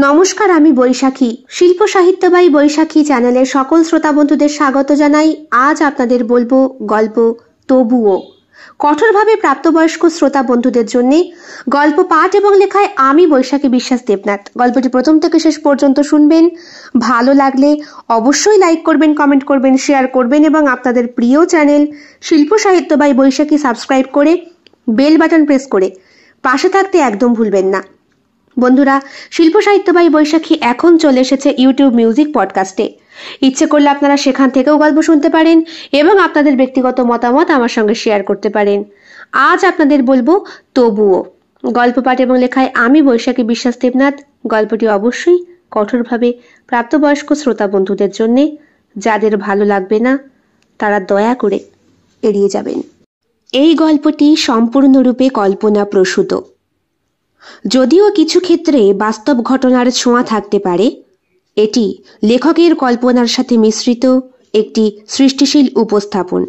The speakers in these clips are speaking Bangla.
নমস্কার, আমি বৈশাখী। শিল্প সাহিত্য বাই বৈশাখী চ্যানেলের সকল শ্রোতা বন্ধুদের স্বাগত জানাই। আজ আপনাদের বলবো গল্প তবুও। কঠোরভাবে প্রাপ্তবয়স্ক শ্রোতা বন্ধুদের জন্য গল্প পাঠ এবং লেখায় আমি বৈশাখী বিশ্বাস দেবনাথ। গল্পটি প্রথম থেকে শেষ পর্যন্ত শুনবেন। ভালো লাগলে অবশ্যই লাইক করবেন, কমেন্ট করবেন, শেয়ার করবেন এবং আপনাদের প্রিয় চ্যানেল শিল্প সাহিত্য বাই বৈশাখী সাবস্ক্রাইব করে বেল বাটন প্রেস করে পাশে থাকতে একদম ভুলবেন না। বন্ধুরা, শিল্প সাহিত্য বাই বৈশাখী এখন চলে এসেছে ইউটিউব মিউজিক পডকাস্টে। ইচ্ছে করলে আপনারা সেখান থেকেও গল্প শুনতে পারেন এবং আপনাদের ব্যক্তিগত মতামত আমার সঙ্গে শেয়ার করতে পারেন। আজ আপনাদের বলবো তবুও। গল্প পাঠ এবং লেখায় আমি বৈশাখী বিশ্বাস দেবনাথ। গল্পটি অবশ্যই কঠোরভাবে প্রাপ্তবয়স্ক শ্রোতা বন্ধুদের জন্য। যাদের ভালো লাগবে না তারা দয়া করে এড়িয়ে যাবেন। এই গল্পটি সম্পূর্ণরূপে কল্পনা প্রসূত। যদিও কিছু ক্ষেত্রে বাস্তব ঘটনার ছোঁয়া থাকতে পারে, এটি লেখকের কল্পনার সাথে মিশ্রিত একটি সৃষ্টিশীল উপস্থাপন।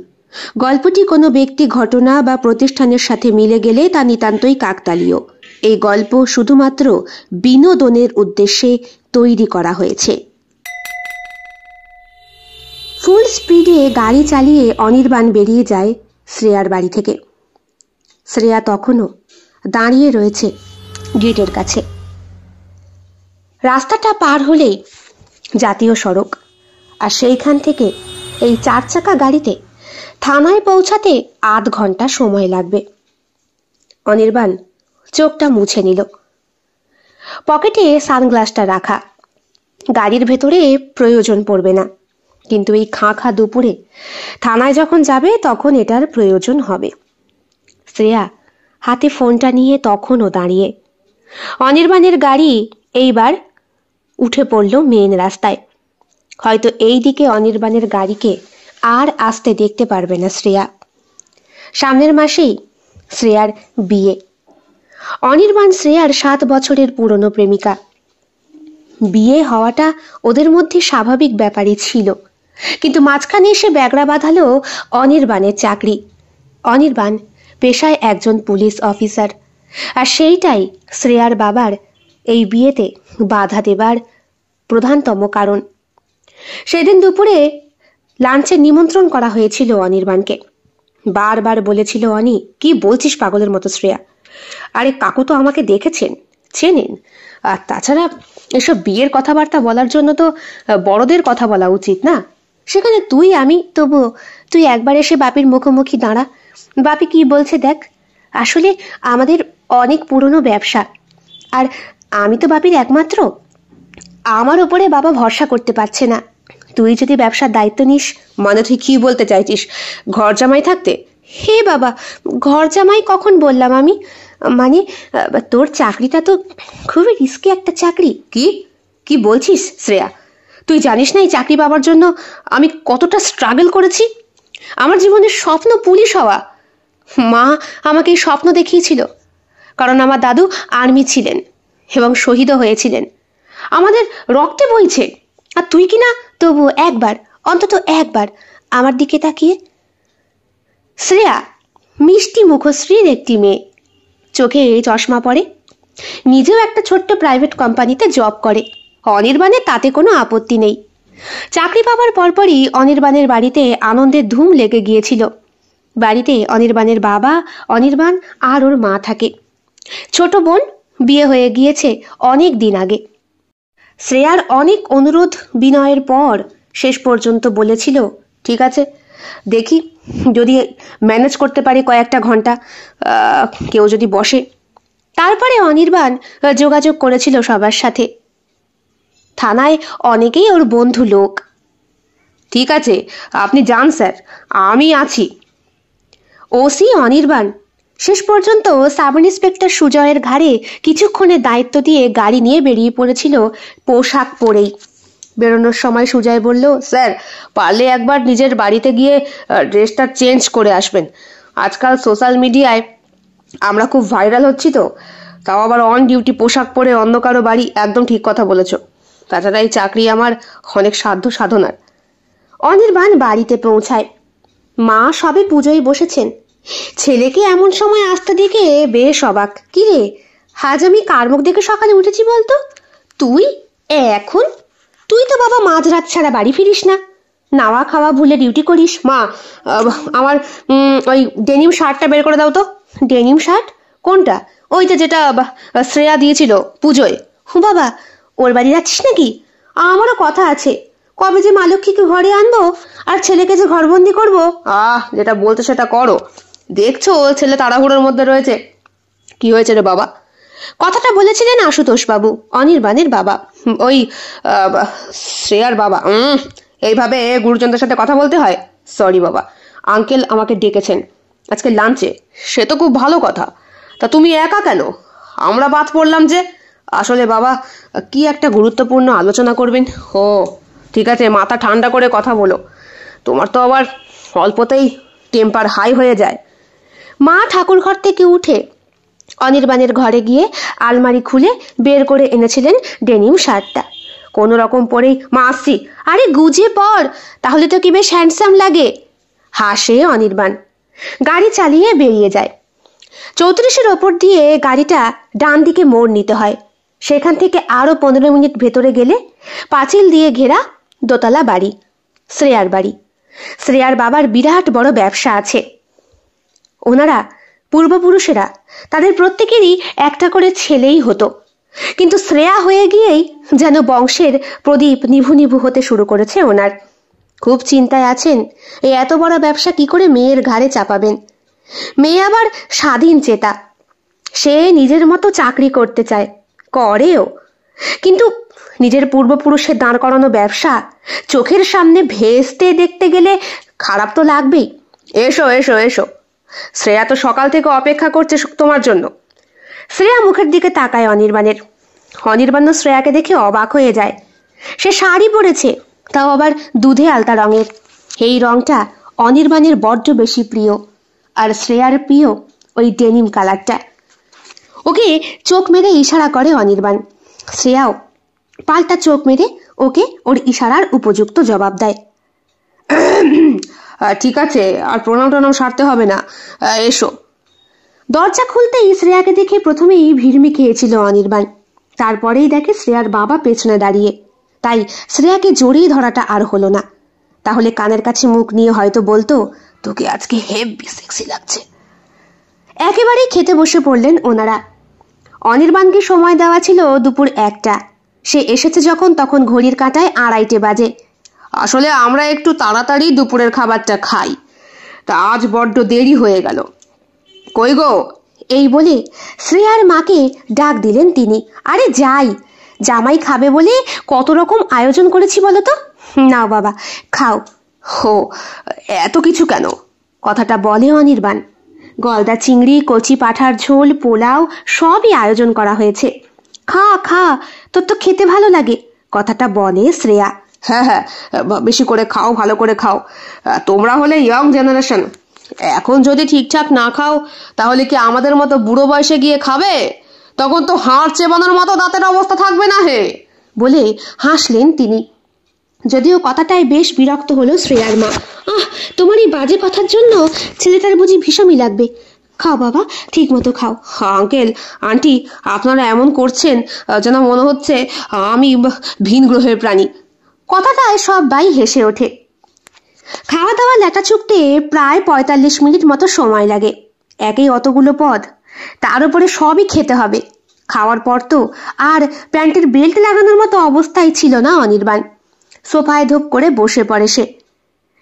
গল্পটি কোনো ব্যক্তি, ঘটনা বা প্রতিষ্ঠানের সাথে মিলে গেলে তা নিতান্তই কাকতালীয়। এই গল্প শুধুমাত্র বিনোদনের উদ্দেশ্যে তৈরি করা হয়েছে। ফুল স্পিডে গাড়ি চালিয়ে অনির্বাণ বেরিয়ে যায় শ্রেয়ার বাড়ি থেকে। শ্রেয়া তখনও দাঁড়িয়ে রয়েছে গেটের কাছে। রাস্তাটা পার হলেই জাতীয় সড়ক, আর সেইখান থেকে এই 4 চাকা গাড়িতে থানায় পৌঁছাতে 8 ঘন্টা সময় লাগবে। অনির্বাণ চোখটা মুছে নিল। পকেটে সানগ্লাসটা রাখা। গাড়ির ভেতরে প্রয়োজন পড়বে না, কিন্তু এই খাঁ দুপুরে থানায় যখন যাবে তখন এটার প্রয়োজন হবে। শ্রেয়া হাতে ফোনটা নিয়ে তখনও দাঁড়িয়ে। অনির্বাণের গাড়ি এইবার উঠে পড়ল মেন রাস্তায়। হয়তো এই দিকে অনির্বাণের গাড়িকে আর আসতে দেখতে পারবে না শ্রেয়া। সামনের মাসেই শ্রেয়ার বিয়ে। অনির্বাণ শ্রেয়ার 7 বছরের পুরনো প্রেমিকা। বিয়ে হওয়াটা ওদের মধ্যে স্বাভাবিক ব্যাপারই ছিল, কিন্তু মাঝখানে এসে ব্যাগড়া বাঁধালো অনির্বাণের চাকরি। অনির্বাণ পেশায় একজন পুলিশ অফিসার, আর সেইটাই শ্রেয়ার বাবার এই বিয়েতে বাধা দেবার প্রধানতম কারণ। সেদিন দুপুরে লাঞ্চে নিমন্ত্রণ করা হয়েছিল অনির্বাণকে। বারবার বলেছিল অনি, কি বলছিস পাগলের মতো শ্রেয়া? আরে কাকু তো আমাকে দেখেছেন, চেনেন। আর তাছাড়া এসব বিয়ের কথাবার্তা বলার জন্য তো বড়দের কথা বলা উচিত না। সেখানে তুই আমি, তবু তুই একবার এসে বাপির মুখোমুখি দাঁড়া। বাপি কি বলছে দেখ। আসলে আমাদের অনেক পুরনো ব্যবসা, আর আমি তো বাপির একমাত্র। আমার ওপরে বাবা ভরসা করতে পারছে না। তুই যদি ব্যবসার দায়িত্ব নিস। মানে তুই কি বলতে চাইছিস? ঘর জামাই থাকতে? হে বাবা, ঘর জামাই কখন বললাম আমি? মানে তোর চাকরিটা তো খুবই রিস্কি একটা চাকরি। কি কি বলছিস শ্রেয়া? তুই জানিস না এই চাকরি পাওয়ার জন্য আমি কতটা স্ট্রাগল করেছি? আমার জীবনের স্বপ্ন পুলিশ হওয়া। মা আমাকে এই স্বপ্ন দেখিয়েছিল, কারণ আমার দাদু আর্মি ছিলেন এবং শহীদও হয়েছিলেন। আমাদের রক্তে বইছে। আর তুই কি না তবু একবার, অন্তত একবার আমার দিকে তাকিয়ে। শ্রেয়া মিষ্টি মুখশ্রীর একটি মেয়ে, চোখে চশমা পরে, নিজেও একটা ছোট্ট প্রাইভেট কোম্পানিতে জব করে। অনির্বাণের তাতে কোনো আপত্তি নেই। চাকরি পাওয়ার পরপরই অনির্বাণের বাড়িতে আনন্দের ধুম লেগে গিয়েছিল। বাড়িতে অনির্বাণের বাবা, অনির্বাণ আর ওর মা থাকে। ছোট বোন বিয়ে হয়ে গিয়েছে অনেক দিন আগে। শ্রেয়ার অনেক অনুরোধ বিনয়ের পর শেষ পর্যন্ত বলেছিল, ঠিক আছে, দেখি যদি ম্যানেজ করতে পারি কয়েকটা ঘন্টা, কেউ যদি বসে। তারপরে অনির্বাণ যোগাযোগ করেছিল সবার সাথে। থানায় অনেকেই ওর বন্ধু লোক। ঠিক আছে, আপনি যান স্যার, আমি আছি। ওসি অনির্বাণ শেষ পর্যন্ত সাব ইন্সপেক্টর সুজয়ের ঘাড়ে কিছুক্ষণের দায়িত্ব দিয়ে গাড়ি নিয়ে বেরিয়ে পড়েছিল পোশাক পরেই। বেরোনোর সময় সুজয় বলল, স্যার পারলে একবার নিজের বাড়িতে গিয়ে ড্রেসটা চেঞ্জ করে আসবেন। আজকাল সোশ্যাল মিডিয়ায় আমরা খুব ভাইরাল হচ্ছি তো, তাও আবার অন ডিউটি পোশাক পরে অন্য কারো বাড়ি। একদম ঠিক কথা বলেছ। তাছাড়া এই চাকরি আমার অনেক সাধ্য সাধনার। অনির্বাণ বাড়িতে পৌঁছায়। মা সবে পুজোয় বসেছেন। ছেলেকে এমন সময় আসতে দেখে বেশ অবাক। কিরে, আজ আমি কার মুখ দেখে সকালে উঠেছি বলতো? তুই এখন? তুই তো বাবা মাঝরাত ছাড়া বাড়ি ফিরিস না, নাওয়া খাওয়া ভুলে ডিউটি করিস। মা, আমার ওই ডেনিম শার্টটা বের করে দাও তো। Denim shirt? কোনটা? ওইটা যেটা শ্রেয়া দিয়েছিল পুজোয়। বাবা, ওর বাড়ি যাচ্ছিস নাকি? আমারও কথা আছে, কবে যে মা লক্ষ্মীকে ঘরে আনবো আর ছেলেকে যে ঘরবন্দি করবো। যেটা বলতে সেটা করো, দেখছো ছেলে তাড়াহুড়োর মধ্যে রয়েছে। কি হয়েছে রে বাবা? কথাটা বলেছিলেন আশুতোষ বাবু, অনির্বাণের বাবা, ওই শ্রেয়ার বাবা। এইভাবে গুরুজনদের সাথে কথা বলতে হয়? সরি বাবা, আঙ্কেল আমাকে ডেকেছেন আজকে লাঞ্চে। সে তো খুব ভালো কথা, তা তুমি একা কেন? আমরা বাদ পড়লাম যে। আসলে বাবা, কি একটা গুরুত্বপূর্ণ আলোচনা করবেন। ও ঠিক আছে, মাথা ঠান্ডা করে কথা বলো, তোমার তো আবার অল্পতেই টেম্পার হাই হয়ে যায়। মা ঠাকুর ঘর থেকে উঠে অনির্বাণের ঘরে গিয়ে আলমারি খুলে বের করে এনেছিলেন ডেনিম শার্টটা। কোনো রকম পরেই, মা আসছি। আরে গুজিয়ে পর, তাহলে তো কি বেশ হ্যান্ডসাম লাগে, হাসে অনির্বাণ। গাড়ি চালিয়ে বেরিয়ে যায়। 34-এর ওপর দিয়ে গাড়িটা ডান দিকে মোড় নিতে হয়। সেখান থেকে আরো 15 মিনিট ভেতরে গেলে পাঁচিল দিয়ে ঘেরা দোতলা বাড়ি, শ্রেয়ার বাড়ি। শ্রেয়ার বাবার বিরাট বড় ব্যবসা আছে। ওনারা পূর্বপুরুষেরা, তাদের প্রত্যেকেরই একটা করে ছেলেই হতো, কিন্তু শ্রেয়া হয়ে গিয়েই যেন বংশের প্রদীপ নিভু নিভু হতে শুরু করেছে ওনার। খুব চিন্তায় আছেন, এই এত বড় ব্যবসা কি করে মেয়ের ঘাড়ে চাপাবেন। মেয়ে আবার স্বাধীন চেতা, সে নিজের মতো চাকরি করতে চায়, করেও, কিন্তু নিজের পূর্বপুরুষের দাঁড় করানো ব্যবসা চোখের সামনে ভেস্তে দেখতে গেলে খারাপ তো লাগবেই। এসো এসো এসো, শ্রেয়া তো সকাল থেকে অপেক্ষা করছে তোমার জন্য। শ্রেয়া মুখের দিকে তাকায় অনির্বাণের। অনির্বাণ শ্রেয়াকে দেখে অবাক হয়ে যায়। সে শাড়ি পরেছে, তাও আবার দুধে আলতা রঙের। এই রংটা অনির্বাণের বড্ড বেশি প্রিয়, আর শ্রেয়ার প্রিয় ওই ডেনিম কালারটা। ওকে চোখ মেরে ইশারা করে অনির্বাণ। শ্রেয়াও পাল্টা চোখ মেরে ওকে ওর ইশারার উপযুক্ত জবাব দেয়। ঠিক আছে, আর প্রণাম টনাম সারতে হবে না, এসো। দরজা খুলতেই শ্রেয়াকে দেখে প্রথমেই ভিড়মি খেয়েছিল অনির্বাণ, তারপরেই দেখে শ্রেয়ার বাবা পেছনে দাঁড়িয়ে। তাই শ্রেয়াকে জড়িয়ে ধরাটা আর হলো না, তাহলে কানের কাছে মুখ নিয়ে হয়তো বলতো, তোকে আজকে হেভি সেক্সি লাগছে। একেবারেই খেতে বসে পড়লেন ওনারা। অনির্বাণকে সময় দেওয়া ছিল দুপুর 1টা। সে এসেছে যখন তখন ঘড়ির কাঁটায় 2:30 বাজে। আসলে আমরা একটু তাড়াতাড়ি দুপুরের খাবারটা খাই, তা আজ বড্ড দেরি হয়ে গেল। কই গো? এই বলে শ্রেয়ার মাকে ডাক দিলেন তিনি। আরে যাই, জামাই খাবে বলে কত রকম আয়োজন করেছি বলো তো। নাও বাবা খাও। হো, এত কিছু কেন? কথাটা বলে অনির্বাণ। গলদা চিংড়ি, কচি পাঁঠার ঝোল, পোলাও সবই আয়োজন করা হয়েছে। খা খা, তোর তো খেতে ভালো লাগে, কথাটা বলে শ্রেয়া। হ্যাঁ হ্যাঁ, বেশি করে খাও, ভালো করে খাও। তোমরা হলে ইয়ং জেনারেশন, এখন যদি ঠিকঠাক না খাও তাহলে কি আমাদের মতো বুড়ো বয়সে গিয়ে খাবে? তখন তো হাড় চেবানোর মতো দাঁতের অবস্থা থাকবে না হে, বলে হাসলেন তিনি। যদিও কথাটাই বেশ বিরক্ত হলো শ্রেয়ার মা। তোমার এই বাজে কথার জন্য ছেলেটার বুঝি ভীষণই লাগবে। খাও বাবা, ঠিক মতো খাও। আঙ্কেল আন্টি, আপনারা এমন করছেন যেন মনে হচ্ছে আমি ভিন গ্রহের প্রাণী। কথাটায় সবাই হেসে ওঠে। খাওয়া দাওয়া লেটা চুকতে প্রায় 45 মিনিট মতো সময় লাগে। একেই অতগুলো পদ, তার উপরে সবই খেতে হবে। খাওয়ার পর তো আর প্যান্টের বেল্ট লাগানোর মতো অবস্থায় ছিল না অনির্বাণ। সোফায় ধূপ করে বসে পড়ে সে।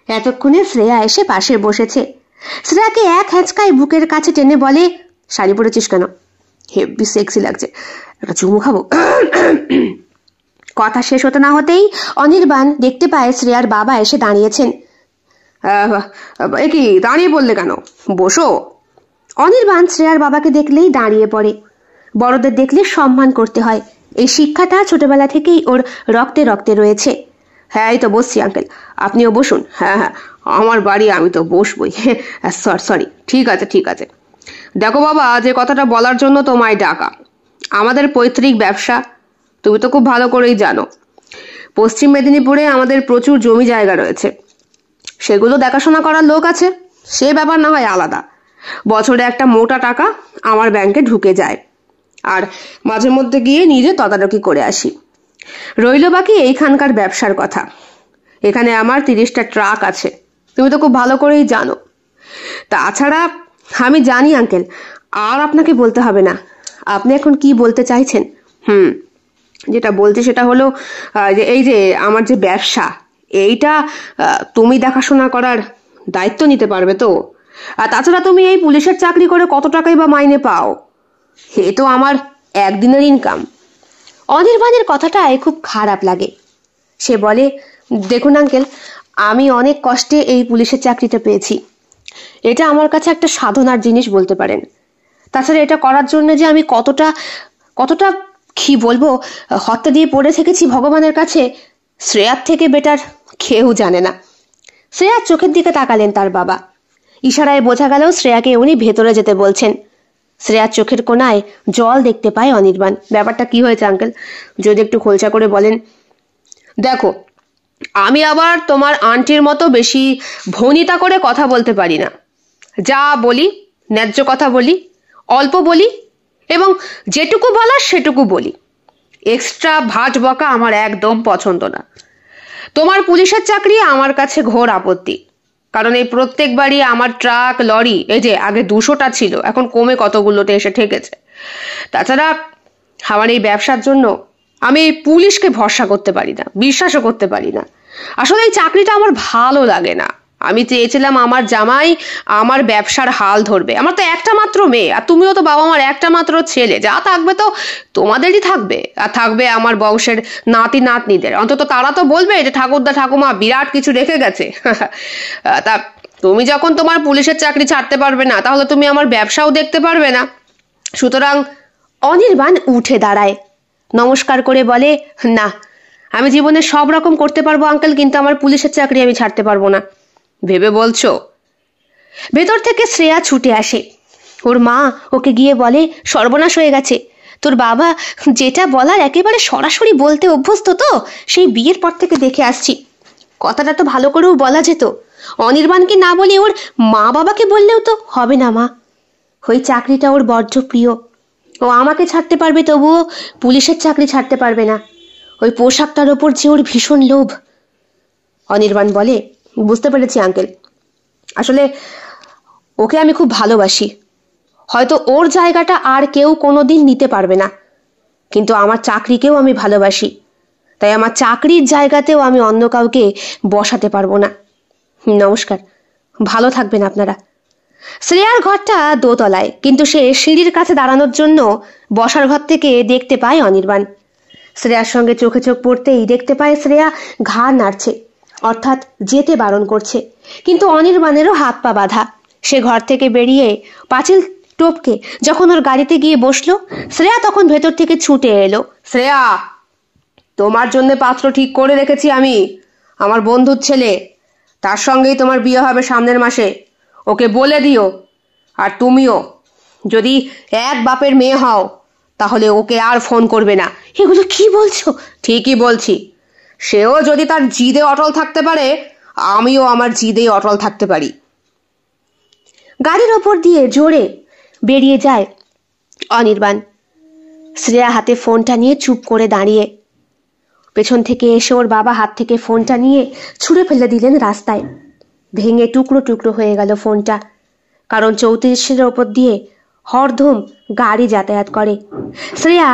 এতক্ষণে শ্রেয়া এসে পাশে বসেছে। শ্রেয়াকে এক হ্যাঁচকায় বুকের কাছে টেনে বলে, শাড়ি পরেছিস কেন? হেভি সেক্সি লাগছে, একটা চুমু খাবো। কথা শেষ হতে না হতেই অনির্বাণ দেখতে পায় শ্রেয়ার বাবা এসে দাঁড়িয়েছেন। কি দাঁড়িয়ে পড়লে কেন? বসো। অনির্বাণ শ্রেয়ার বাবাকে দেখলেই দাঁড়িয়ে পড়ে। বড়দের দেখলে সম্মান করতে হয়, এই শিক্ষাটা ছোটবেলা থেকেই ওর রক্তে রক্তে রয়েছে। হ্যাঁ, এই তো বসছি আঙ্কেল, আপনিও বসুন। হ্যাঁ হ্যাঁ, আমার বাড়ি, আমি তো বসবই। সরি, ঠিক আছে ঠিক আছে। দেখো বাবা, যে কথাটা বলার জন্য তোমায় ডাকা, আমাদের পৈতৃক ব্যবসা তুমি তো খুব ভালো করেই জানো। পশ্চিম মেদিনীপুরে আমাদের প্রচুর জমি জায়গা রয়েছে, সেগুলো দেখাশোনা করার লোক আছে, সে ব্যাপার না হয় আলাদা। বছরে একটা মোটা টাকা আমার ব্যাংকে ঢুকে যায়, আর মাঝে মধ্যে গিয়ে নিজে তদারকি করে আসি। রইল বাকি এইখানকার ব্যবসার কথা। এখানে আমার 30টা ট্রাক আছে, তুমি তো খুব ভালো করেই জানো। তাছাড়া আমি জানি আঙ্কেল, আর আপনাকে বলতে হবে না। আপনি এখন কি বলতে চাইছেন? যেটা বলছি সেটা হলো যে এই যে আমার যে ব্যবসা, এইটা তুমি দেখাশোনা করার দায়িত্ব নিতে পারবে তো? আর তাছাড়া তুমি এই পুলিশের চাকরি করে কত টাকাই বা মাইনে পাও? এ তো আমার একদিনের ইনকাম। অনির্বাণের কথাটাই খুব খারাপ লাগে। সে বলে, দেখুন আঙ্কেল, আমি অনেক কষ্টে এই পুলিশের চাকরিটা পেয়েছি। এটা আমার কাছে একটা সাধনার জিনিস বলতে পারেন। তাছাড়া এটা করার জন্য যে আমি কতটা কতটা কি বলবো, হত্যা দিয়ে পড়ে থেকেছি ভগবানের কাছে, শ্রেয়ার থেকে বেটার কেউ জানে না। শ্রেয়ার চোখের দিকে তাকালেন তার বাবা। ইশারায় বোঝা গেল শ্রেয়াকে উনি ভেতরে যেতে বলছেন। শ্রেয়ার চোখের কোণায় জল দেখতে পায় অনির্বাণ। ব্যাপারটা কি হয়েছে আঙ্কেল, যদি একটু খোলসা করে বলেন। দেখো, আমি আবার তোমার আন্টির মতো বেশি ভনিতা করে কথা বলতে পারি না। যা বলি ন্যায্য কথা বলি, অল্প বলি, এবং যেটুকু বলার সেটুকু বলি। এক্সট্রা ভাট বকা আমার একদম পছন্দ না। তোমার পুলিশের চাকরি আমার কাছে ঘোর আপত্তি, কারণ এই প্রত্যেকবারই আমার ট্রাক লরি, এই যে আগে 200টা ছিল, এখন কমে কতগুলোতে এসে ঠেকেছে। তাছাড়া আমার এই ব্যবসার জন্য আমি এই পুলিশকে ভরসা করতে পারি না, বিশ্বাসও করতে পারি না। আসলে এই চাকরিটা আমার ভালো লাগে না। আমি চেয়েছিলাম আমার জামাই আমার ব্যবসার হাল ধরবে। আমার তো একটা মাত্র মেয়ে, আর তুমিও তো বাবা মার একটা মাত্র ছেলে। যা থাকবে তো তোমাদেরই থাকবে, আর থাকবে আমার বংশের নাতি নাতনিদের। অন্তত তারা তো বলবে যে ঠাকুরদা ঠাকুমা বিরাট কিছু রেখে গেছে। তা তুমি যখন তোমার পুলিশের চাকরি ছাড়তে পারবে না, তাহলে তুমি আমার ব্যবসাও দেখতে পারবে না। সুতরাং অনির্বাণ উঠে দাঁড়ায়, নমস্কার করে বলে, না, আমি জীবনে সব রকম করতে পারবো আঙ্কেল, কিন্তু আমার পুলিশের চাকরি আমি ছাড়তে পারবো না। ভেবে বলছো? ভেতর থেকে শ্রেয়া ছুটে আসে। ওর মা ওকে গিয়ে বলে, সর্বনাশ হয়ে গেছে, তোর বাবা যেটা বলার একেবারে সরাসরি বলতে অভ্যস্ত, তো সেই বিয়ের পর থেকে দেখে আসছি। কথাটা তো ভালো করেও বলা যেত। অনির্বাণকে না বলে ওর মা বাবাকে বললেও তো হবে না মা? ওই চাকরিটা ওর বড্ড প্রিয়। ও আমাকে ছাড়তে পারবে, তবুও পুলিশের চাকরি ছাড়তে পারবে না। ওই পোশাকটার ওপর যে ওর ভীষণ লোভ। অনির্বাণ বলে, বুঝতে পেরেছি আঙ্কেল, আসলে ওকে আমি খুব ভালোবাসি। হয়তো ওর জায়গাটা আর কেউ কোনোদিন নিতে পারবে না, কিন্তু আমার চাকরিকেও আমি ভালোবাসি। তাই আমার চাকরির জায়গাতেও আমি অন্য কাউকে বসাতে পারবো না। নমস্কার, ভালো থাকবেন আপনারা। শ্রেয়ার ঘরটা দোতলায়, কিন্তু সে সিঁড়ির কাছে দাঁড়ানোর জন্য বসার ঘর থেকে দেখতে পায় অনির্বাণ। শ্রেয়ার সঙ্গে চোখে চোখ পড়তেই দেখতে পায় শ্রেয়া ঘাড় নাড়ছে, অর্থাৎ যেতে বারণ করছে। কিন্তু অনির্বাণেরও হাত পা বাঁধা। সে ঘর থেকে বেরিয়ে পাঁচিল টপকে যখন ওর গাড়িতে গিয়ে বসলো, শ্রেয়া তখন ভেতর থেকে ছুটে এলো। শ্রেয়া, তোমার জন্য পাত্র ঠিক করে রেখেছি আমি, আমার বন্ধুর ছেলে। তার সঙ্গেই তোমার বিয়ে হবে সামনের মাসে। ওকে বলে দিও। আর তুমিও যদি এক বাপের মেয়ে হও, তাহলে ওকে আর ফোন করবে না। এগুলো কি বলছো? ঠিকই বলছি। সেও যদি তার জিদে অটল থাকতে পারে, আমিও আমার জিদে অটল থাকতে পারি। গাড়ির ওপর দিয়ে জোরে বেরিয়ে যায় অনির্বাণ। শ্রেয়া হাতে ফোনটা নিয়ে চুপ করে দাঁড়িয়ে। পেছন থেকে এসে ওর বাবা হাত থেকে ফোনটা নিয়ে ছুঁড়ে ফেলে দিলেন রাস্তায়। ভেঙে টুকরো টুকরো হয়ে গেল ফোনটা, কারণ 34-এর ওপর দিয়ে হরধুম গাড়ি যাতায়াত করে। শ্রেয়া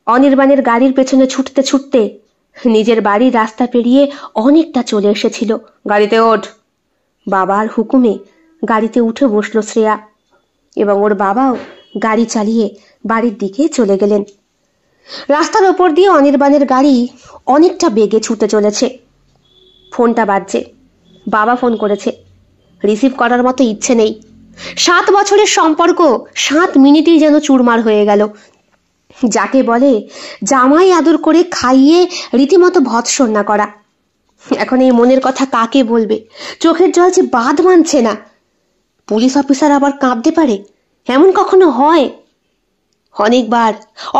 অনির্বাণের গাড়ির পেছনে ছুটতে ছুটতে নিজের বাড়ির রাস্তা পেরিয়ে অনেকটা চলে এসেছিল। গাড়িতে ওঠ। বাবার হুকুমে গাড়িতে উঠে বসলো শ্রেয়া, এবং ওর বাবাও গাড়ি চালিয়ে বাড়ির দিকে চলে গেলেন। রাস্তার ওপর দিয়ে অনির্বাণের গাড়ি অনেকটা বেগে ছুটে চলেছে। ফোনটা বাজছে। বাবা ফোন করেছে। রিসিভ করার মতো ইচ্ছে নেই। 7 বছরের সম্পর্ক 7 মিনিটেই যেন চুরমার হয়ে গেল। যাকে বলে জামাই আদর করে খাইয়ে রীতিমতো ভৎসনা করা। এখন এই মনের কথা কাকে বলবে? চোখের জল যে বাঁধ মানছে না। পুলিশ অফিসার আবার কাঁদতে পারে? এমন কখনো হয়?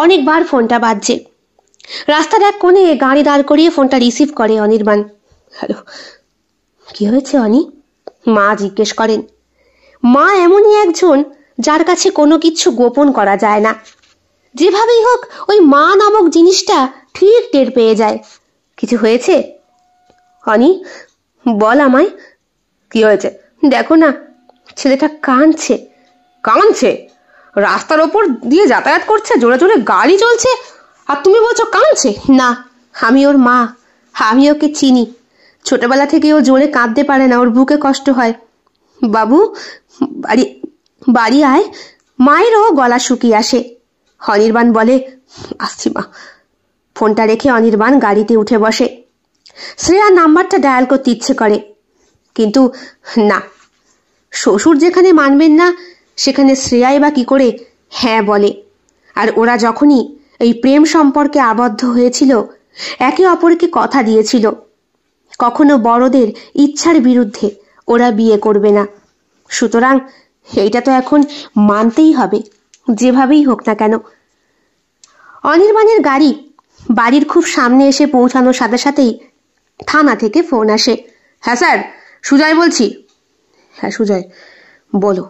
অনেকবার ফোনটা বাজছে। রাস্তার এক কোণে গাড়ি দাঁড় করিয়ে ফোনটা রিসিভ করে অনির্বাণ। হ্যালো, কি হয়েছে অনি? মা জিজ্ঞেস করেন। মা এমনই একজন যার কাছে কোনো কিছু গোপন করা যায় না। যেভাবেই হোক ওই মা নামক জিনিসটা ঠিক টের পেয়ে যায়। কিছু হয়েছে? অনি, বল আমায়। কি হয়েছে? দেখো না, ছেলেটা কাঁদছে। কাঁদছে? রাস্তার ওপর দিয়ে যাতায়াত করছে, জোরে জোরে গাড়ি চলছে, আর তুমি বলছো কাঁদছে? না, আমি ওর মা, আমি ওকে চিনি। ছোটবেলা থেকে ও জোরে কাঁদতে পারে না, ওর বুকে কষ্ট হয়। বাবু, বাড়ি বাড়ি আয়। মায়েরও গলা শুকিয়ে আসে। অনির্বাণ বলে, আসছি মা। ফোনটা রেখে অনির্বাণ গাড়িতে উঠে বসে। শ্রেয়ার নাম্বারটা ডায়াল করতে ইচ্ছে করে, কিন্তু না, শ্বশুর যেখানে মানবেন না সেখানে শ্রেয়াই বা কি করে হ্যাঁ বলে। আর ওরা যখনই এই প্রেম সম্পর্কে আবদ্ধ হয়েছিল, একে অপরকে কথা দিয়েছিল কখনো বড়দের ইচ্ছার বিরুদ্ধে ওরা বিয়ে করবে না। সুতরাং এইটা তো এখন মানতেই হবে, যেভাবেই হোক না কেন। অনির্বাণের গাড়ি বাড়ির খুব সামনে এসে পৌঁছানোর সাথে সাথেই থানা থেকে ফোন আসে। হ্যাঁ স্যার, সুজয় বলছি। হ্যাঁ সুজয়, বলো।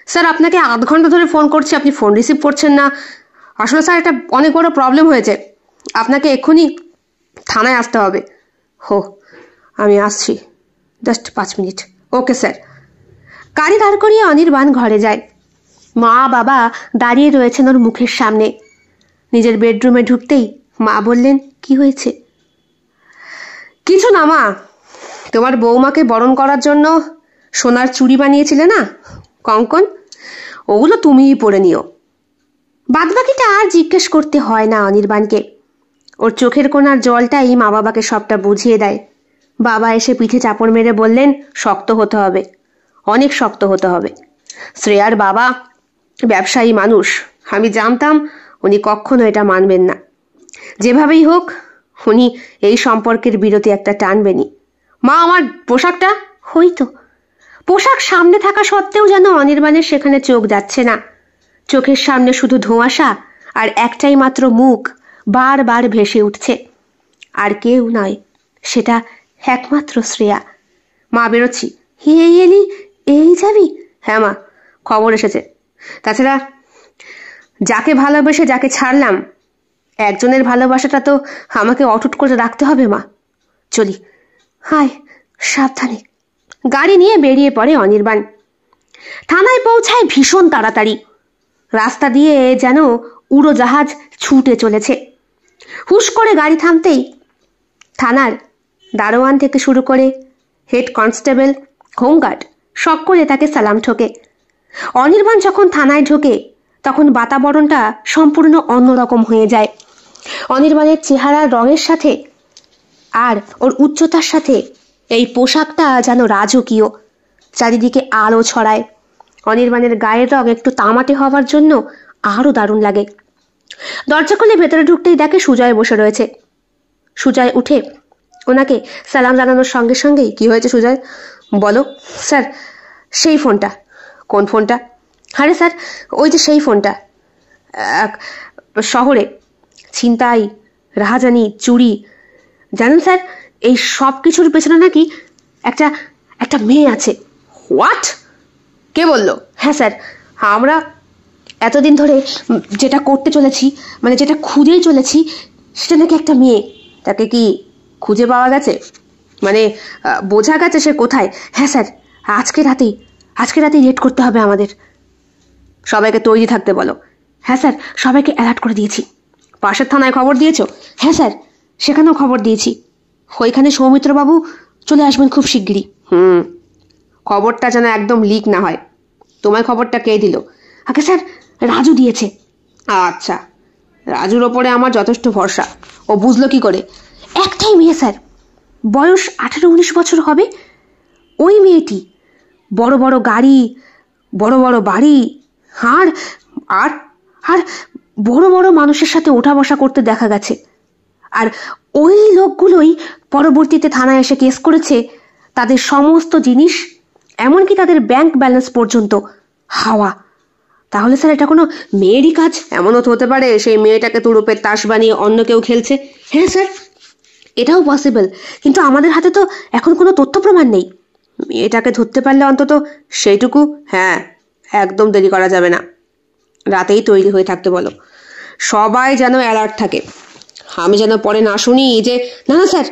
স্যার, আপনাকে আধ ঘন্টা ধরে ফোন করছি, আপনি ফোন রিসিভ করছেন না। আসলে স্যার, একটা অনেক বড় প্রবলেম হয়েছে, আপনাকে এক্ষুনি থানায় আসতে হবে। হো, আমি আসছি, জাস্ট 5 মিনিট। Okay sir. গাড়ি দাঁড় করিয়ে অনির্বাণ ঘরে যায়। মা বাবা দাঁড়িয়ে রয়েছেন ওর মুখের সামনে। নিজের বেডরুমে ঢুকতেই মা বললেন, কি হয়েছে? কিছু না মা, তোমার বৌমাকে বরণ করার জন্য সোনার চুড়ি বানিয়েছিলে না, কঙ্কন, ওগুলো তুমিই পরে নিও। বাদবাকিটা আর জিজ্ঞেস করতে হয় না অনির্বাণকে। ওর চোখের কোণার জলটাই মা বাবাকে সবটা বুঝিয়ে দেয়। বাবা এসে পিঠে চাপড় মেরে বললেন, শক্ত হতে হবে, অনেক শক্ত হতে হবে। শ্রেয়ার বাবা ব্যবসায়ী মানুষ, আমি জানতাম উনি কখনো এটা মানবেন না। যেভাবেই হোক উনি এই সম্পর্কের বিরতি একটা টানবেনই। মা, আমার পোশাকটা? হইতো। পোশাক সামনে থাকা সত্ত্বেও যেন অনির্বাণের সেখানে চোখ যাচ্ছে না। চোখের সামনে শুধু ধোঁয়াশা, আর একটাই মাত্র মুখ বারবার ভেসে উঠছে। আর কেউ নয়, সেটা একমাত্র শ্রেয়া। মা, বেরোচ্ছি। এই এলি, এই যাবি? হ্যাঁ মা, খবর এসেছে। তাছাড়া যাকে ভালোবেসে যাকে ছাড়লাম, একজনের ভালোবাসাটা তো আমাকে অটুট করে রাখতে হবে মা। চলি। হায়, সাবধানে। গাড়ি নিয়ে বেরিয়ে পড়ে অনির্বাণ। থানায় পৌঁছায় ভীষণ তাড়াতাড়ি। রাস্তা দিয়ে যেন উড়োজাহাজ ছুটে চলেছে। হুশ করে গাড়ি থামতেই থানার দারোয়ান থেকে শুরু করে হেড কনস্টেবল, হোমগার্ড সকলে তাকে সালাম ঠোকে। অনির্বাণ যখন থানায় ঢোকে তখন বাতাবরণটা সম্পূর্ণ অন্যরকম হয়ে যায়। অনির্বাণের চেহারার রঙের সাথে আর ওর উচ্চতার সাথে এই পোশাকটা যেন রাজকীয়। চারিদিকে আলো ছড়ায়। অনির্বাণের গায়ের রং একটু তামাটে হওয়ার জন্য আরো দারুণ লাগে। দরজা খুলে ভেতরে ঢুকতেই দেখে সুজয় বসে রয়েছে। সুজয় উঠে ওনাকে সালাম জানানোর সঙ্গে সঙ্গেই, কি হয়েছে সুজয়, বলো। স্যার, সেই ফোনটা। কোন ফোনটা? আরে স্যার, ওই যে সেই ফোনটা। শহরে ছিনতাই, রাহাজানি, চুরি, জানেন স্যার, এই সব কিছুর পেছনে নাকি একটা একটা মেয়ে আছে। হোয়াট? কে বললো? হ্যাঁ স্যার, আমরা এতদিন ধরে যেটা করতে চলেছি, মানে যেটা খুঁজেই চলেছি, সেটা নাকি একটা মেয়ে। তাকে কি খুঁজে পাওয়া গেছে? মানে বোঝা গেছে সে কোথায়? হ্যাঁ স্যার, আজকে রাতেই রেড করতে হবে আমাদের। সবাইকে তৈরি থাকতে বলো। হ্যাঁ স্যার, সবাইকে অ্যালার্ট করে দিয়েছি। পাশের থানায় খবর দিয়েছো? হ্যাঁ স্যার, সেখানেও খবর দিয়েছি। ওইখানে সৌমিত্রবাবু চলে আসবেন খুব শিগগিরই। খবরটা যেন একদম লিক না হয়। তোমায় খবরটা কে দিল? আগে স্যার, রাজু দিয়েছে। আচ্ছা, রাজুর ওপরে আমার যথেষ্ট ভরসা। ও বুঝলো কি করে? একটাই মেয়ে স্যার, বয়স 18-19 বছর হবে। ওই মেয়েটি বড় বড় গাড়ি, বড় বড় বাড়ি, আর আর আর বড় বড় মানুষের সাথে ওঠা বসা করতে দেখা গেছে। আর ওই লোকগুলোই পরবর্তীতে থানায় এসে কেস করেছে তাদের সমস্ত জিনিস, এমনকি তাদের ব্যাংক ব্যালেন্স পর্যন্ত হাওয়া। তাহলে স্যার, এটা কোনো মেয়েরই কাজ? এমনও তো হতে পারে সেই মেয়েটাকে তুরুপের তাস বানিয়ে অন্য কেউ খেলছে। হ্যাঁ স্যার, এটাও পসিবল, কিন্তু আমাদের হাতে তো এখন কোনো তথ্য প্রমাণ নেই। মেয়েটাকে ধরতে পারলে অন্তত সেইটুকু। হ্যাঁ, একদম দেরি করা যাবে না। রাতেই তৈরি হয়ে থাকতে বলো। সবাই যেন অ্যালার্ট থাকে। আমি যেন পরে না শুনি যে না না স্যার,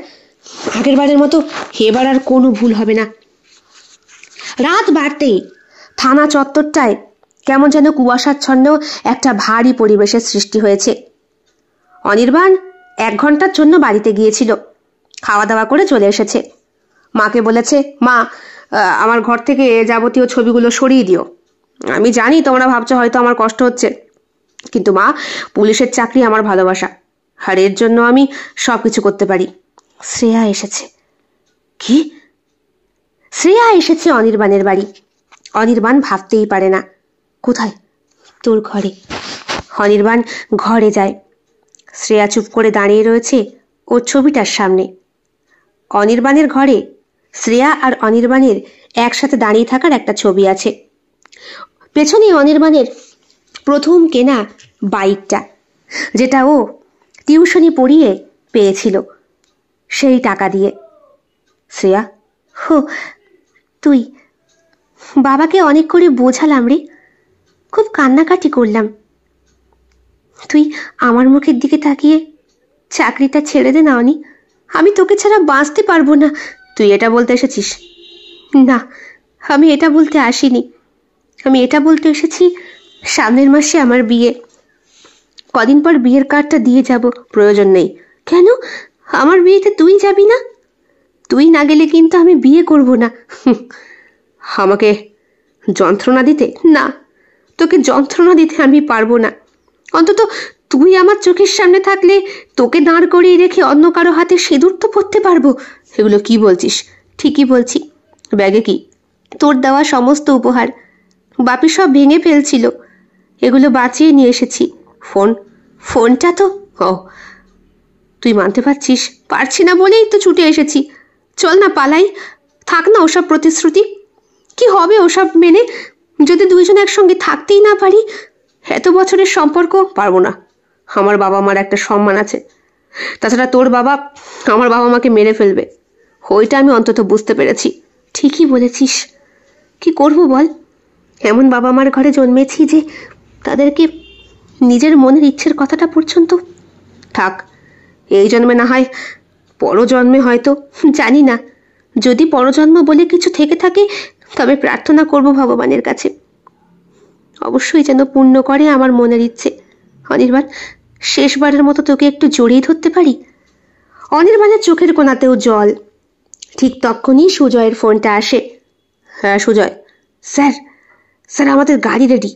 আগের বারের মতো এবার আর কোনো ভুল হবে না। রাত বাড়তেই থানা চত্বরটায় কেমন যেন কুয়াশাচ্ছন্ন একটা ভারী পরিবেশের সৃষ্টি হয়েছে। অনির্বাণ 1 ঘন্টার জন্য বাড়িতে গিয়েছিল, খাওয়া দাওয়া করে চলে এসেছে। মাকে বলেছে, মা আমার ঘর থেকে যাবতীয় ছবিগুলো সরিয়ে দিও। আমি জানি তোমরা ভাবছো হয়তো আমার কষ্ট হচ্ছে, কিন্তু মা, পুলিশের চাকরি আমার ভালোবাসা, আর এর জন্য আমি সবকিছু করতে পারি। শ্রেয়া এসেছে। কি? শ্রেয়া এসেছে অনির্বাণের বাড়ি। অনির্বাণ ভাবতেই পারে না। কোথায়? তোর ঘরে। অনির্বাণ ঘরে যায়। শ্রেয়া চুপ করে দাঁড়িয়ে রয়েছে ওর ছবিটার সামনে। অনির্বাণের ঘরে শ্রেয়া আর অনির্বাণের একসাথে দাঁড়িয়ে থাকার একটা ছবি আছে। পেছনে অনির্বাণের প্রথম কেনা বাইকটা, যেটা ও টিউশনি পড়িয়ে পেয়েছিল সেই টাকা দিয়ে। শ্রেয়া, হো তুই? বাবাকে অনেক করে বোঝালাম রে, খুব কান্নাকাটি করলাম। তুই আমার মুখের দিকে তাকিয়ে চাকরিটা ছেড়ে দে না অনি, আমি তোকে ছাড়া বাঁচতে পারবো না। তুই এটা বলতে এসেছিস? না, আমি এটা বলতে আসিনি। আমি এটা বলতে এসেছি সামনের মাসে আমার বিয়ে। কদিন পর বিয়ের কার্ডটা দিয়ে যাব। প্রয়োজন নেই। কেন? আমার বিয়েতে তুই যাবি না? তুই না গেলে কিন্তু আমি বিয়ে করব না। আমাকে যন্ত্রণা দিতে? না, তোকে যন্ত্রণা দিতে আমি পারবো না। অন্তত তুই আমার চোখের সামনে থাকলে তোকে দাঁড় করিয়ে রেখে অন্য কারো হাতে সিঁদুর তো পরতে পারবো। এগুলো কি বলছিস? ঠিকই বলছি। ব্যাগে কি? তোর দেওয়া সমস্ত উপহার। বাপি সব ভেঙে ফেলছিল, এগুলো বাঁচিয়ে নিয়ে এসেছি। ফোনটা তো, ও তুই মানতে পারছিস? পারছি না বলেই তো ছুটে এসেছি। চল না পালাই, থাক না ওসব প্রতিশ্রুতি। কি হবে ওসব মেনে যদি দুইজন একসঙ্গে থাকতেই না পারি? এত বছরের সম্পর্ক পারবো না। আমার বাবা মার একটা সম্মান আছে। তাছাড়া তোর বাবা আমার বাবা মাকে মেরে ফেলবে, ওইটা আমি অন্তত বুঝতে পেরেছি। ঠিকই বলেছিস। কি করবো বল? এমন বাবা মার ঘরে জন্মেছি যে তাদেরকে নিজের মনের ইচ্ছের কথাটা পর্যন্ত। থাক, এই জন্মে না হয় পরজন্মে হয়তো, জানি না। যদি পরজন্ম বলে কিছু থেকে থাকে তবে প্রার্থনা করব ভগবানের কাছে, অবশ্যই যেন পূর্ণ করে আমার মনের ইচ্ছে। অনির্বাণ, শেষবারের মতো তোকে একটু জড়িয়ে ধরতে পারি? অনির্বাণের চোখের কোণাতেও জল। ঠিক তখনই সুজয়ের ফোনটা আসে। হ্যাঁ সুজয়। স্যার, আমাদের গাড়ি রেডি।